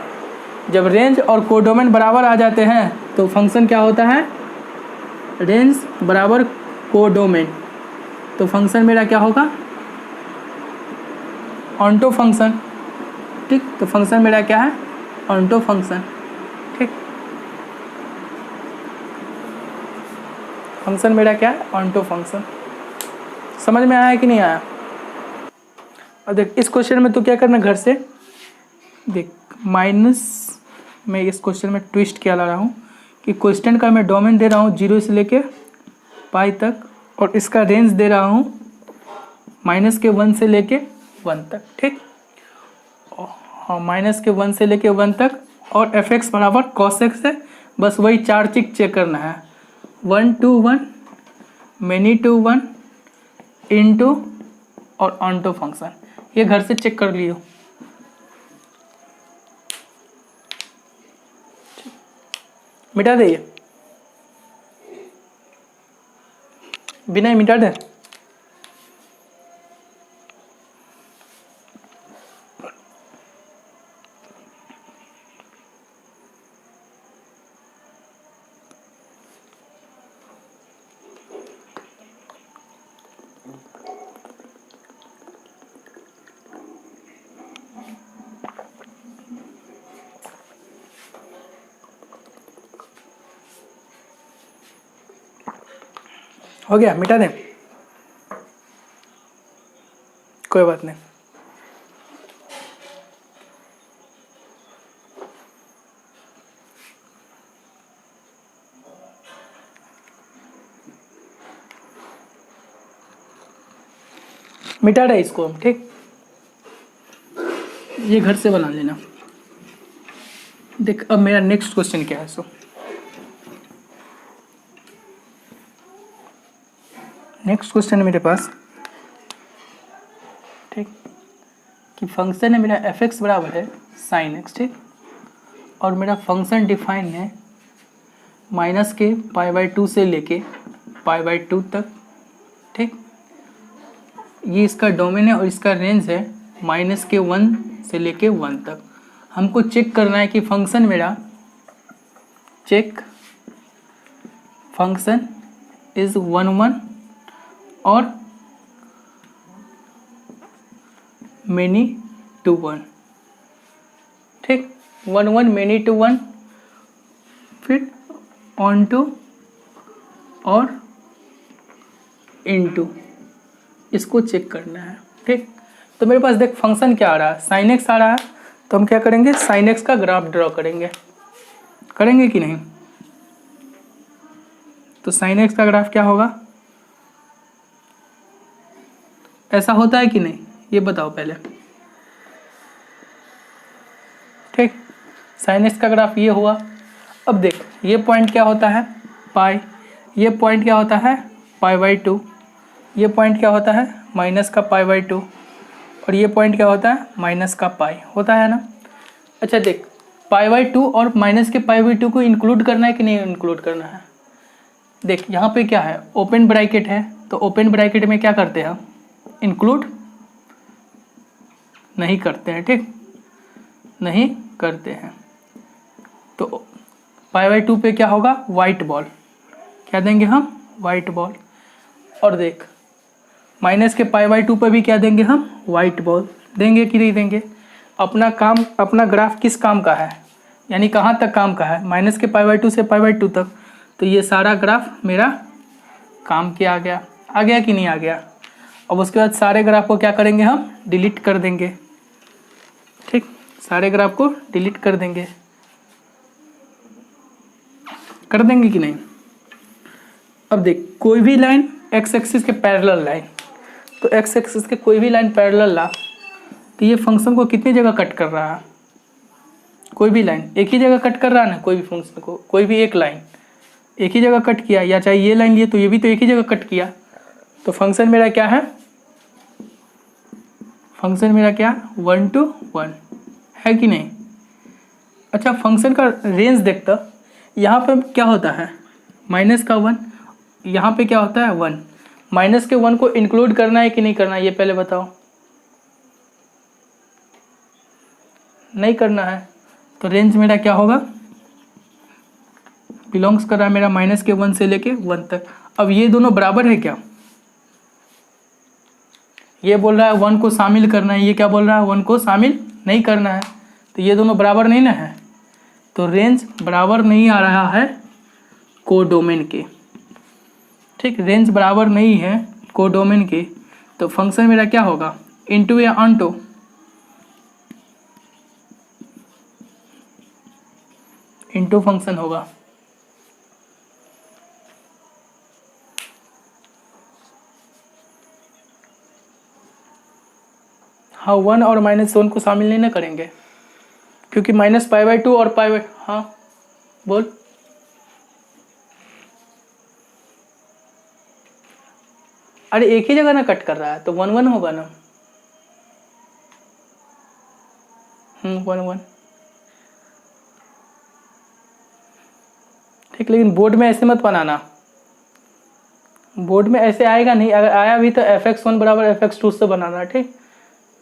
जब रेंज और कोडोमेन बराबर आ जाते हैं तो फंक्शन क्या होता है, रेंज बराबर कोडोमेन। तो फंक्शन मेरा क्या होगा, ऑन्टो फंक्शन। ठीक, तो फंक्शन मेरा क्या है, ऑन्टो फंक्शन। ठीक, फंक्शन मेरा क्या है, ऑन्टो फंक्शन। समझ में आया कि नहीं आया? और देख इस क्वेश्चन में तो क्या करना, घर से देख माइनस, मैं इस क्वेश्चन में ट्विस्ट क्या ला रहा हूँ कि क्वेश्चन का मैं डोमेन दे रहा हूँ 0 से लेके पाई तक, और इसका रेंज दे रहा हूँ माइनस के 1 से लेके 1 तक। ठीक, हाँ माइनस के 1 से लेके 1 तक, और fx बराबर cos x है। बस वही 4 चीज चेक करना है, 1 to 1, मेनी टू 1, इनटू और ऑन्टो फंक्शन। ये घर से चेक कर लियो। मिटा दे, ये बिना मिटा दे। हो गया, मिटा दें, कोई बात नहीं। मिटा रहे इसको हम। ठीक, ये घर से बना लेना। देख अब मेरा नेक्स्ट क्वेश्चन क्या है। सो नेक्स्ट क्वेश्चन है मेरे पास, ठीक, कि फंक्शन है मेरा एफ एक्स बराबर है साइन एक्स। ठीक, और मेरा फंक्शन डिफाइन है माइनस के π/2 से लेके π/2 तक। ठीक, ये इसका डोमेन है और इसका रेंज है माइनस के 1 से लेके 1 तक। हमको चेक करना है कि फंक्शन मेरा, चेक फंक्शन इज 1 1 और मेनी टू 1। ठीक, 1 1 मेनी टू 1, फिर ऑन टू और इनटू, इसको चेक करना है। ठीक, तो मेरे पास देख फंक्शन क्या आ रहा है, साइन एक्स आ रहा है। तो हम क्या करेंगे, साइन एक्स का ग्राफ ड्रॉ करेंगे कि नहीं? तो साइन एक्स का ग्राफ क्या होगा, ऐसा होता है कि नहीं, ये बताओ पहले। ठीक, sin x का ग्राफ ये हुआ। अब देख, ये पॉइंट क्या होता है पाई, ये पॉइंट क्या होता है π/2, ये पॉइंट क्या होता है माइनस का π/2, और ये पॉइंट क्या होता है माइनस का पाई होता है ना। अच्छा देख, π/2 और माइनस के π/2 को इंक्लूड करना है कि नहीं इंक्लूड करना है। देख यहाँ पे क्या है, ओपन ब्रैकेट है, तो ओपन ब्रैकेट में क्या करते हैं, इंक्लूड नहीं करते हैं। ठीक, नहीं करते हैं। तो π/2 पे क्या होगा, वाइट बॉल, क्या देंगे हम, वाइट बॉल। और देख माइनस के π/2 पे भी क्या देंगे हम, वाइट बॉल देंगे कि नहीं देंगे। अपना काम, अपना ग्राफ किस काम का है, यानी कहाँ तक काम का है, माइनस के π/2 से π/2 तक। तो ये सारा ग्राफ मेरा काम के आ गया कि नहीं आ गया। अब उसके बाद सारे ग्राफ को क्या करेंगे हम, डिलीट कर देंगे। ठीक, सारे ग्राफ को डिलीट कर देंगे कि नहीं। अब देख, कोई भी लाइन एक्स एक्सिस के पैरेलल लाइन, तो एक्स एक्सिस के कोई भी लाइन पैरेलल ला, तो ये फंक्शन को कितनी जगह कट कर रहा है, कोई भी लाइन एक ही जगह कट कर रहा है ना, कोई भी फंक्शन को, कोई भी एक लाइन एक ही जगह कट किया, या चाहे ये लाइन लिए तो ये भी तो एक ही जगह कट किया। तो फंक्शन मेरा क्या है, फंक्शन मेरा क्या 1 to 1 है कि नहीं। अच्छा, फंक्शन का रेंज देखता, यहाँ पर क्या होता है माइनस का 1, यहाँ पे क्या होता है 1, माइनस के 1 को इंक्लूड करना है कि नहीं करना है, ये पहले बताओ। नहीं करना है, तो रेंज मेरा क्या होगा, बिलोंग्स कर रहा है मेरा माइनस के 1 से लेके 1 तक। अब ये दोनों बराबर है क्या, ये बोल रहा है 1 को शामिल करना है, ये क्या बोल रहा है 1 को शामिल नहीं करना है, तो ये दोनों बराबर नहीं ना है। तो रेंज बराबर नहीं आ रहा है कोडोमेन के। ठीक, रेंज बराबर नहीं है कोडोमेन के, तो फंक्शन मेरा क्या होगा, इनटू या ऑनटू, इनटू फंक्शन होगा। हाँ, 1 और -1 को शामिल नहीं ना करेंगे, क्योंकि -π/2 और हाँ बोल, अरे एक ही जगह ना कट कर रहा है, तो 1 1 होगा ना। 1 1। ठीक, लेकिन बोर्ड में ऐसे मत बनाना, बोर्ड में ऐसे आएगा नहीं, अगर आया भी तो fx1 बराबर fx2 से बनाना। ठीक,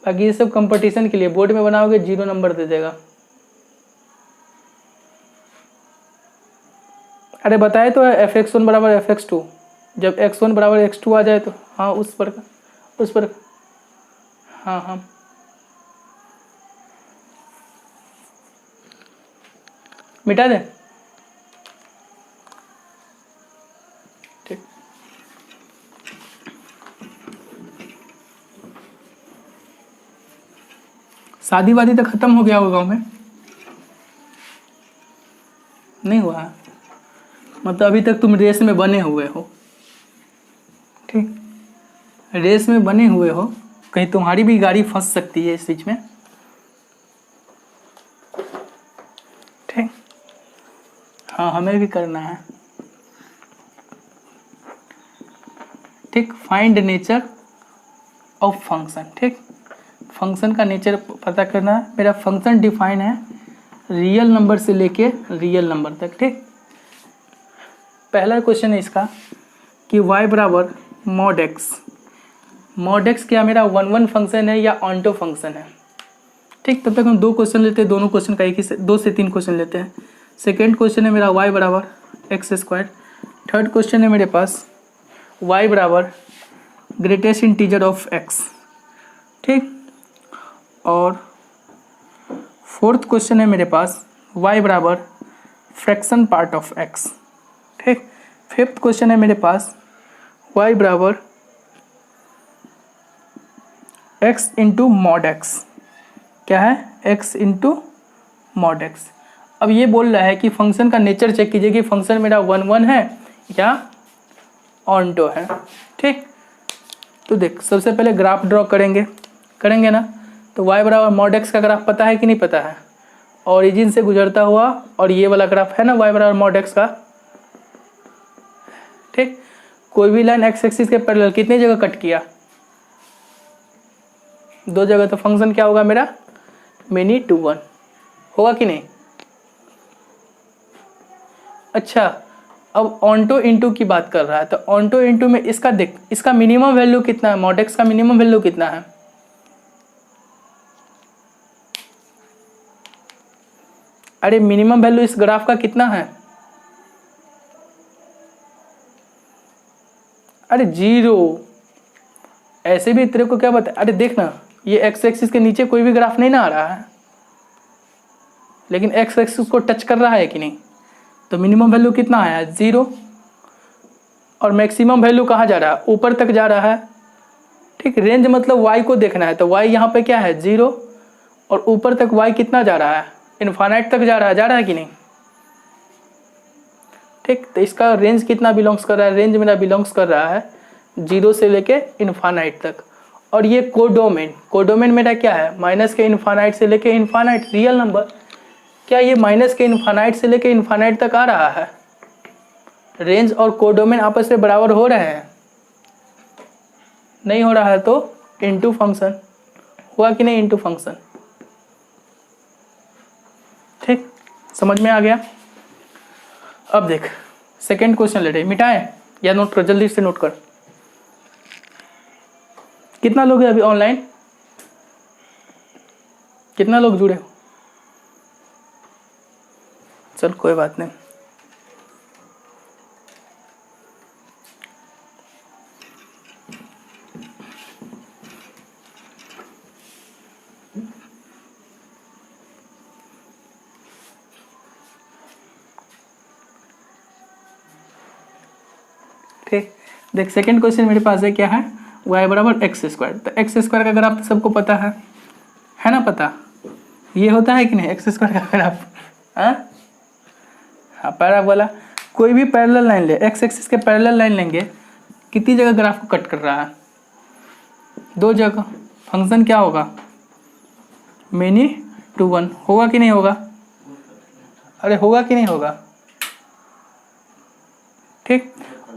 बाकी ये सब कंपटीशन के लिए, बोर्ड में बनाओगे 0 नंबर दे देगा। अरे बताए तो fx1 बराबर fx2, जब x1 बराबर x2 आ जाए तो हाँ उस पर हाँ मिटा दे। ठीक, शादी वादी तो खत्म हो गया होगा गाँव में, नहीं हुआ, मतलब अभी तक तुम रेस में बने हुए हो। ठीक, रेस में बने हुए हो, कहीं तुम्हारी भी गाड़ी फंस सकती है इस बीच में। ठीक, हाँ हमें भी करना है। ठीक, फाइंड नेचर ऑफ फंक्शन। ठीक, फंक्शन का नेचर पता करना है। मेरा फंक्शन डिफाइन है रियल नंबर से लेके रियल नंबर तक। ठीक, पहला क्वेश्चन है इसका कि y बराबर मॉड एक्स क्या मेरा 1 1 फंक्शन है या ऑनटो फंक्शन है। ठीक, तब तक हम 2 क्वेश्चन लेते हैं, दोनों क्वेश्चन का एक ही से 2 से 3 क्वेश्चन लेते हैं। सेकेंड क्वेश्चन है मेरा y बराबर x²। थर्ड क्वेश्चन है मेरे पास y बराबर ग्रेटेस्ट इंटीजर ऑफ x। ठीक, और फोर्थ क्वेश्चन है मेरे पास y बराबर फ्रैक्शन पार्ट ऑफ x। ठीक, फिफ्थ क्वेश्चन है मेरे पास y बराबर x इंटू मॉड x। क्या है, x इंटू मॉड x। अब ये बोल रहा है कि फंक्शन का नेचर चेक कीजिए कि फंक्शन मेरा 1 1 है या ऑनटो है। ठीक, तो देख सबसे पहले ग्राफ ड्रॉ करेंगे ना। तो y बराबर मॉड x का ग्राफ पता है कि नहीं पता है, ओरिजिन से गुजरता हुआ, और ये वाला ग्राफ है ना y बराबर मॉड x का। ठीक, कोई भी लाइन x एक्सिस के पैरेलल कितनी जगह कट किया, 2 जगह। तो फंक्शन क्या होगा मेरा, मेनी टू वन होगा कि नहीं। अच्छा, अब ऑनटो इनटू की बात कर रहा है, तो ऑनटो इनटू में इसका देख, इसका मिनिमम वैल्यू कितना है, मॉड एक्स का मिनिमम वैल्यू कितना है। अरे मिनिमम वैल्यू इस ग्राफ का कितना है, अरे 0। ऐसे भी तेरे को क्या बता, अरे देख ना, ये एक्स एक्सिस के नीचे कोई भी ग्राफ नहीं ना आ रहा है, लेकिन एक्स एक्सिस को टच कर रहा है कि नहीं। तो मिनिमम वैल्यू कितना आया, 0। और मैक्सिमम वैल्यू कहाँ जा रहा है, ऊपर तक जा रहा है। ठीक, रेंज मतलब y को देखना है, तो y यहाँ पे क्या है, 0। और ऊपर तक y कितना जा रहा है, इनफाइनाइट तक जा रहा है कि नहीं। ठीक, तो इसका रेंज कितना बिलोंग्स कर रहा है, रेंज मेरा बिलोंग्स कर रहा है 0 से लेके इनफाइनाइट तक। और ये कोडोमेन मेरा क्या है, माइनस के इनफाइनाइट से लेके इनफाइनाइट, रियल नंबर। क्या ये माइनस के इनफाइनाइट से लेके इनफाइनाइट तक आ रहा है, रेंज और कोडोमेन आपस में बराबर हो रहे हैं, नहीं हो रहा है तो इनटू फंक्शन, हुआ कि नहीं, इनटू फंक्शन। ठीक, समझ में आ गया। अब देख सेकंड क्वेश्चन ले रहे, मिटाएं या नोट कर, जल्दी से नोट कर। कितना लोग है अभी ऑनलाइन, कितना लोग जुड़े हो, चल कोई बात नहीं। ठीक, देख सेकंड क्वेश्चन मेरे पास है, क्या है, y बराबर एक्स स्क्वायर। तो एक्स स्क्वायर का ग्राफ तो सबको पता है ना, पता ये होता है कि नहीं, एक्स स्क्वायर का ग्राफ। हाँ, पैराबोला, कोई भी पैरेलल लाइन ले, एक्स एक्सिस के पैरेलल लाइन लेंगे, कितनी जगह ग्राफ को कट कर रहा है, 2 जगह। फंक्शन क्या होगा, मेनी टू वन, होगा कि नहीं होगा, अरे होगा कि नहीं होगा। ठीक,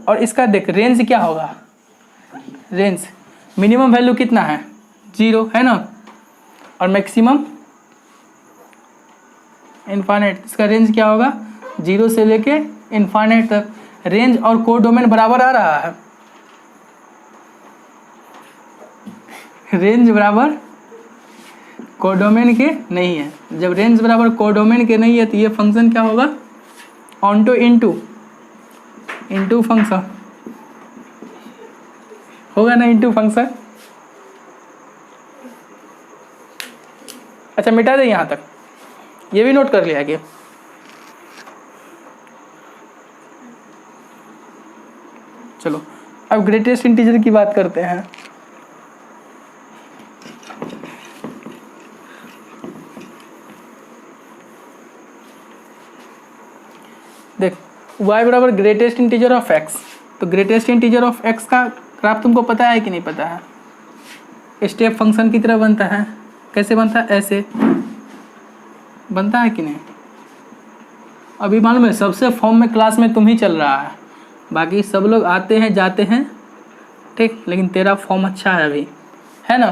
और इसका देख रेंज क्या होगा, रेंज मिनिमम वैल्यू कितना है, 0 है ना, और मैक्सिमम इनफाइनाइट। इसका रेंज क्या होगा, 0 से लेके इनफाइनाइट तक। रेंज और कोडोमेन बराबर आ रहा है, रेंज बराबर कोडोमेन के नहीं है। जब रेंज बराबर कोडोमेन के नहीं है तो ये फंक्शन क्या होगा, ऑनटो इनटू फंक्शन होगा ना, इनटू फंक्शन। अच्छा मिटा दे यहाँ तक, ये भी नोट कर लिया कि चलो अब ग्रेटेस्ट इंटीजर की बात करते हैं। देख y बराबर ग्रेटेस्ट इंटीजर ऑफ x, तो ग्रेटेस्ट इंटीजर ऑफ x का ग्राफ तुमको पता है कि नहीं पता है, स्टेप फंक्शन की तरह बनता है। कैसे बनता है, ऐसे बनता है कि नहीं। अभी मालूम है सबसे फॉर्म में क्लास में तुम ही चल रहा है, बाकी सब लोग आते हैं जाते हैं। ठीक, लेकिन तेरा फॉर्म अच्छा है अभी, है ना।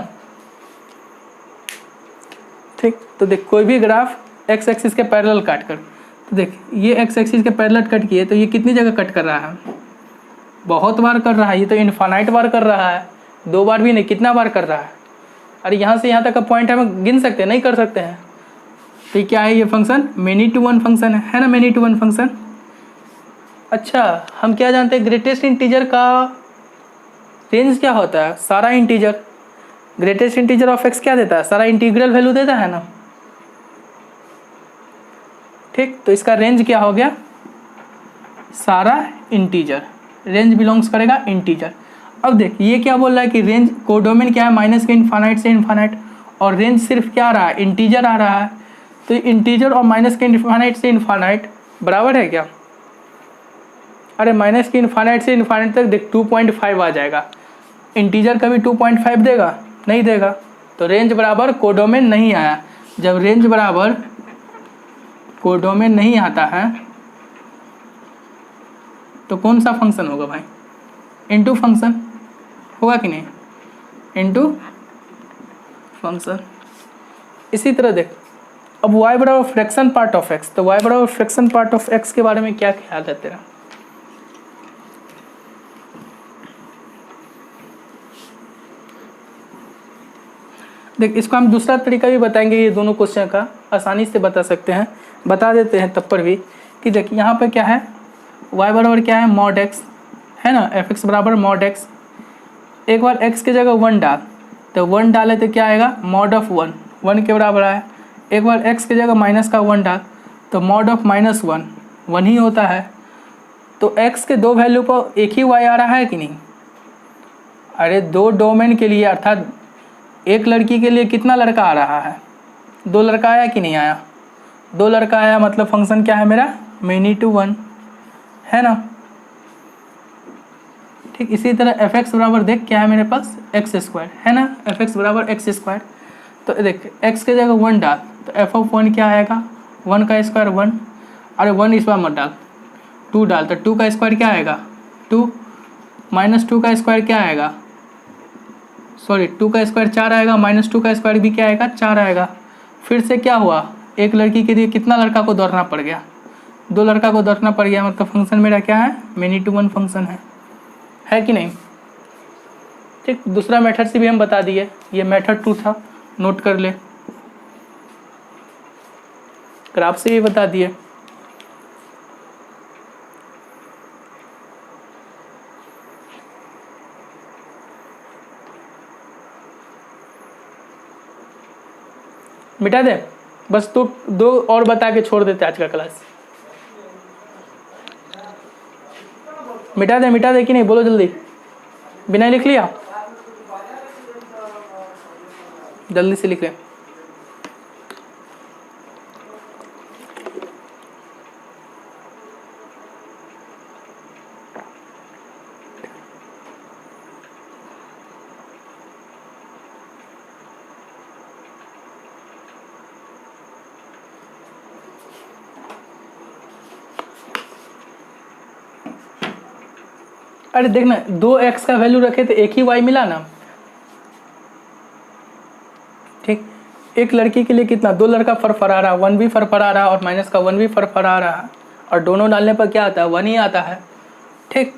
ठीक, तो देख कोई भी ग्राफ एक्स एक्सिस के पैरेलल काट कर, तो देख ये एक्स एक्सिस के पैरेलल कट किए तो ये कितनी जगह कट कर रहा है, बहुत बार कर रहा है। ये तो इनफाइनाइट बार कर रहा है, 2 बार भी नहीं, कितना बार कर रहा है। अरे यहाँ से यहाँ तक का पॉइंट हम गिन सकते हैं, नहीं कर सकते हैं। तो ये क्या है, ये function many to one function है ना, मेनी टू वन फंक्शन। अच्छा, हम क्या जानते हैं, ग्रेटेस्ट इंटीजर का रेंज क्या होता है, सारा integer. Greatest integer of x क्या देता है, सारा इंटीग्रल वैल्यू देता है ना। ठीक, तो इसका रेंज क्या हो गया, सारा इंटीजर, रेंज बिलोंग्स करेगा इंटीजर। अब देख ये क्या बोल रहा है कि रेंज कोडोमेन क्या है, माइनस के इनफाइनाइट से इनफाइनाइट, और रेंज सिर्फ क्या आ रहा है, इंटीजर आ रहा है। तो इंटीजर और माइनस के इनफाइनाइट से इनफाइनाइट बराबर है क्या, अरे माइनस के इनफाइनाइट से इनफाइनाइट तक देख 2.5 आ जाएगा। इंटीजर कभी 2.5 देगा? नहीं देगा। तो रेंज बराबर कोडोमेन नहीं आया। जब रेंज बराबर कोडोमेन नहीं आता है तो कौन सा फंक्शन होगा भाई? इनटू फंक्शन होगा कि नहीं? Into function. इसी तरह देख, अब y बराबर फ्रैक्शन पार्ट ऑफ x, तो y बराबर फ्रैक्शन पार्ट ऑफ x के बारे में क्या ख्याल है तेरा? देख, इसको हम दूसरा तरीका भी बताएंगे, ये दोनों क्वेश्चन का आसानी से बता सकते हैं, बता देते हैं तब पर भी कि देख यहाँ पे क्या है, y बराबर क्या है, मॉड x है ना, fx बराबर मॉड x। एक बार x की जगह 1 डाल, तो 1 डाले तो क्या आएगा, मॉड ऑफ 1, 1 के बराबर आया। एक बार x की जगह माइनस का 1 डाल, तो मॉड ऑफ -1, 1 ही होता है। तो x के दो वैल्यू पर एक ही y आ रहा है कि नहीं? अरे दो डोमेन के लिए, अर्थात एक लड़की के लिए कितना लड़का आ रहा है? 2 लड़का आया कि नहीं आया? 2 लड़का आया, मतलब फंक्शन क्या है मेरा, मेनी टू 1 है ना। ठीक इसी तरह fx बराबर देख क्या है मेरे पास, x² है ना, fx बराबर x²। तो देख x के जगह 1 डाल, तो f(1) क्या आएगा, 1 का स्क्वायर 1, अरे 1 इस बार मत डाल, 2 डाल, तो 2 का स्क्वायर क्या आएगा, 2 माइनस 2 का स्क्वायर क्या आएगा, सॉरी 2 का स्क्वायर 4 आएगा, -2 का स्क्वायर भी क्या आएगा, 4 आएगा। फिर से क्या हुआ, एक लड़की के लिए कितना लड़का को दौड़ना पड़ गया, 2 लड़का को दौड़ना पड़ गया, मतलब फंक्शन मेरा क्या है, मेनी टू 1 फंक्शन है कि नहीं। ठीक, दूसरा मेथड से भी हम बता दिए, ये मेथड 2 था, नोट कर ले, ग्राफ से भी बता दिए। मिटा दे बस, तो 2 और बता के छोड़ देते आज का क्लास। मिटा दे कि नहीं, बोलो जल्दी, बिना लिख लिया, जल्दी से लिख ले। अरे देखना, 2x का वैल्यू रखे तो एक ही y मिला ना। ठीक, एक लड़की के लिए कितना, 2 लड़का फरफरा रहा, 1 भी फरफरा रहा और माइनस का 1 भी फरफरा रहा, और दोनों डालने पर क्या आता है, 1 ही आता है। ठीक,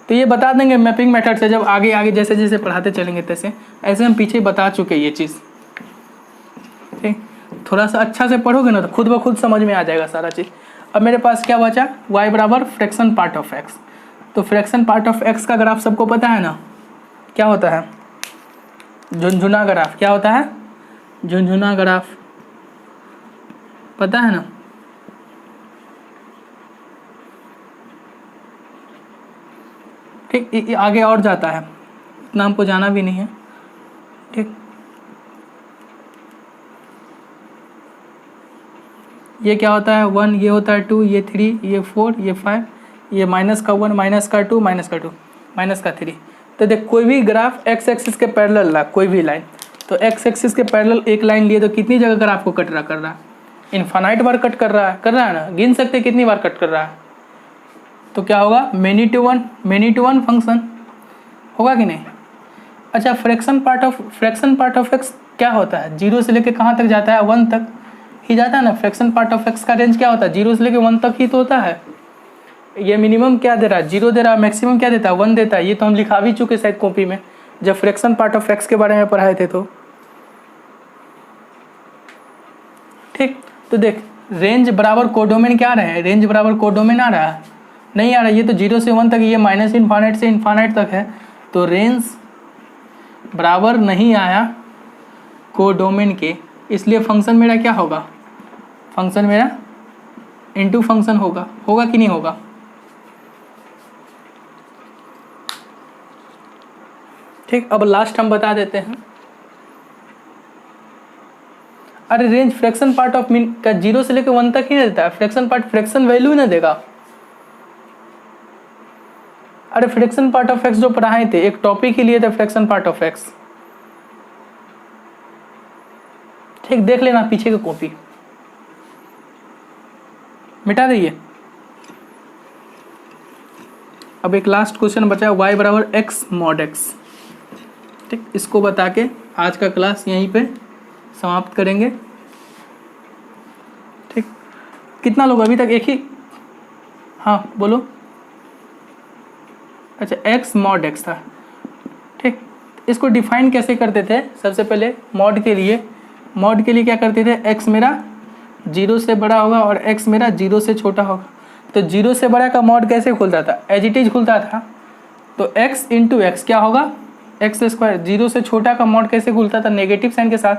तो ये बता देंगे मैपिंग मेथड से, जब आगे आगे जैसे जैसे पढ़ाते चलेंगे तैसे, ऐसे हम पीछे बता चुके ये चीज़। ठीक, थोड़ा सा अच्छा से पढ़ोगे ना तो खुद ब खुद समझ में आ जाएगा सारा चीज़। अब मेरे पास क्या बचा, y बराबर फ्रैक्शन पार्ट ऑफ x। तो फ्रैक्शन पार्ट ऑफ x का ग्राफ सबको पता है ना, क्या होता है, झुनझुना ग्राफ। क्या होता है, झुनझुना ग्राफ, पता है ना। ठीक, आगे और जाता है, इतना हमको जाना भी नहीं है। ठीक, ये क्या होता है, 1, ये होता है 2, ये 3, ये 4, ये 5, ये माइनस का 1, माइनस का 2, माइनस का 2, माइनस का 3। तो देख कोई भी ग्राफ x एक्सिस के पैरेलल ला, कोई भी लाइन, तो x एक्सिस के पैरेलल एक लाइन लिए तो कितनी जगह ग्राफ को कट रहा कर रहा है, इनफाइनाइट बार कट कर रहा है ना, गिन सकते कितनी बार कट कर रहा है। तो क्या होगा, मेनी टू वन फंक्शन होगा कि नहीं। अच्छा, फ्रैक्शन पार्ट ऑफ x क्या होता है, 0 से लेके कहाँ तक जाता है, 1 तक ही जाता है ना। फ्रैक्शन पार्ट ऑफ x का रेंज क्या होता है, 0 से लेके 1 तक ही तो होता है। ये मिनिमम क्या दे रहा है, 0 दे रहा है, मैक्सिमम क्या देता है, 1 देता है। ये तो हम लिखा भी चुके शायद कॉपी में, जब फ्रैक्शन पार्ट ऑफ x के बारे में पढ़ाए थे तो। ठीक, तो देख रेंज बराबर कोडोमेन क्या आ रहा है, रेंज बराबर कोडोमेन आ रहा है, नहीं आ रहा। ये तो 0 से 1 तक, ये माइनस इनफाइनाइट से इनफाइनाइट तक है, तो रेंज बराबर नहीं आया कोडोमेन के, इसलिए फंक्शन मेरा क्या होगा, फंक्शन मेरा इनटू फंक्शन होगा कि नहीं होगा। ठीक, अब लास्ट हम बता देते हैं। अरे range fraction part of mean का 0 से लेकर 1 तक ही देता है, फ्रैक्शन पार्ट फ्रैक्शन वैल्यू ही ना देगा। अरे फ्रैक्शन पार्ट ऑफ एक्स जो पढ़ाए थे, एक टॉपिक ही लिए थे फ्रैक्शन पार्ट ऑफ एक्स, ठीक, देख लेना पीछे की कॉपी, मिटा दीजिए। अब एक लास्ट क्वेश्चन बचा है, y बराबर एक्स मॉड एक्स, ठीक, इसको बता के आज का क्लास यहीं पे समाप्त करेंगे। ठीक, कितना लोग अभी तक एक ही, हाँ बोलो, अच्छा एक्स मॉड एक्स था, ठीक, इसको डिफाइन कैसे करते थे? सबसे पहले मॉड के लिए क्या करते थे, एक्स मेरा 0 से बड़ा होगा और एक्स मेरा 0 से छोटा होगा, तो 0 से बड़ा का मॉड कैसे खुलता था? एज इट इज खुलता था, तो x इंटू एक्स क्या होगा, एक्स स्क्वायर। 0 से छोटा का मॉड कैसे खुलता था? नेगेटिव साइन के साथ,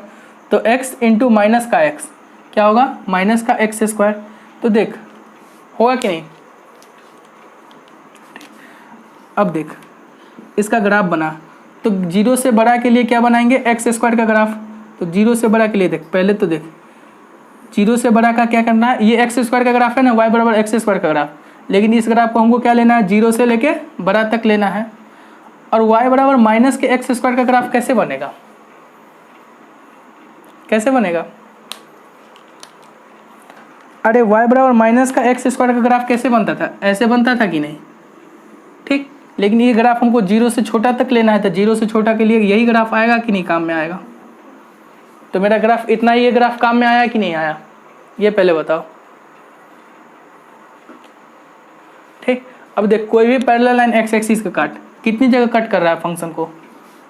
तो x इंटू माइनस का x क्या होगा, माइनस का एक्स स्क्वायर। तो देख होगा कि नहीं, अब देख इसका ग्राफ बना, तो 0 से बड़ा के लिए क्या बनाएंगे, एक्स स्क्वायर का ग्राफ, तो 0 से बड़ा के लिए देख, पहले तो देख 0 से बड़ा का क्या करना है, ये एक्स स्क्वायर का ग्राफ है ना, y बराबर एक्स स्क्वायर का ग्राफ, लेकिन इस ग्राफ को हमको क्या लेना है, 0 से लेके बड़ा तक लेना है। और y बराबर माइनस के एक्स स्क्वायर का ग्राफ कैसे बनेगा, कैसे बनेगा? अरे y बराबर माइनस का एक्स स्क्वायर का ग्राफ कैसे बनता था, ऐसे बनता था कि नहीं, ठीक, लेकिन ये ग्राफ हमको 0 से छोटा तक लेना है, तो 0 से छोटा के लिए यही ग्राफ आएगा कि नहीं, काम में आएगा? तो मेरा ग्राफ इतना ही, ये ग्राफ काम में आया कि नहीं आया, ये पहले बताओ। ठीक, अब देख कोई भी पैरेलल लाइन एक्स एक्सिस का काट कितनी जगह कट कर रहा है फंक्शन को,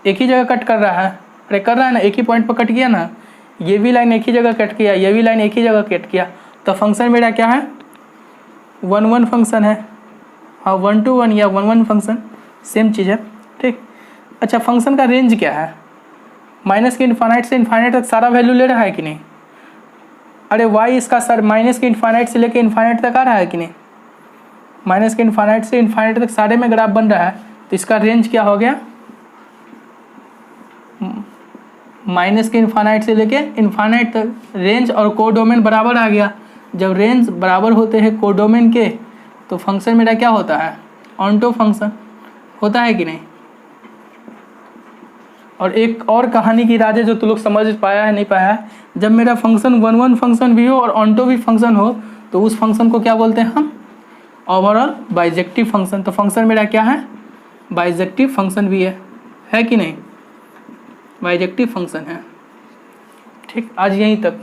एक ही जगह कट कर रहा है, अरे कर रहा है ना, एक ही पॉइंट पर कट किया ना, ये भी लाइन एक ही जगह कट किया, ये भी लाइन एक ही जगह कट किया, तो फंक्शन मेरा क्या है, 1-1 फंक्शन है, हाँ 1-to-1 या 1-1 फंक्शन सेम चीज़ है। ठीक, अच्छा फंक्शन का रेंज क्या है, माइनस के इन्फानाइट से इन्फानाइट तक सारा वैल्यू ले रहा है कि नहीं? अरे y इसका सर माइनस के इन्फानाइट से लेके इन्फानाइट तक आ रहा है कि नहीं, माइनस के इन्फानाइट से इन्फानाइट तक सारे में ग्राफ बन रहा है, तो इसका रेंज क्या हो गया, माइनस के इन्फानाइट से लेके इन्फानाइट तक रेंज और कोडोमेन बराबर आ गया। जब रेंज बराबर होते हैं कोडोमेन के, तो फंक्शन मेरा क्या होता है, ऑनटो फंक्शन होता है कि नहीं? और एक और कहानी की राज है जो तुम लोग समझ पाया है नहीं पाया है, जब मेरा फंक्शन 1-1 फंक्शन भी हो और ऑनटो भी फंक्शन हो, तो उस फंक्शन को क्या बोलते हैं हम, ओवरऑल बाइजेक्टिव फंक्शन। तो फंक्शन मेरा क्या है, बाइजेक्टिव फंक्शन भी है कि नहीं, बाइजेक्टिव फंक्शन है। ठीक, आज यहीं तक।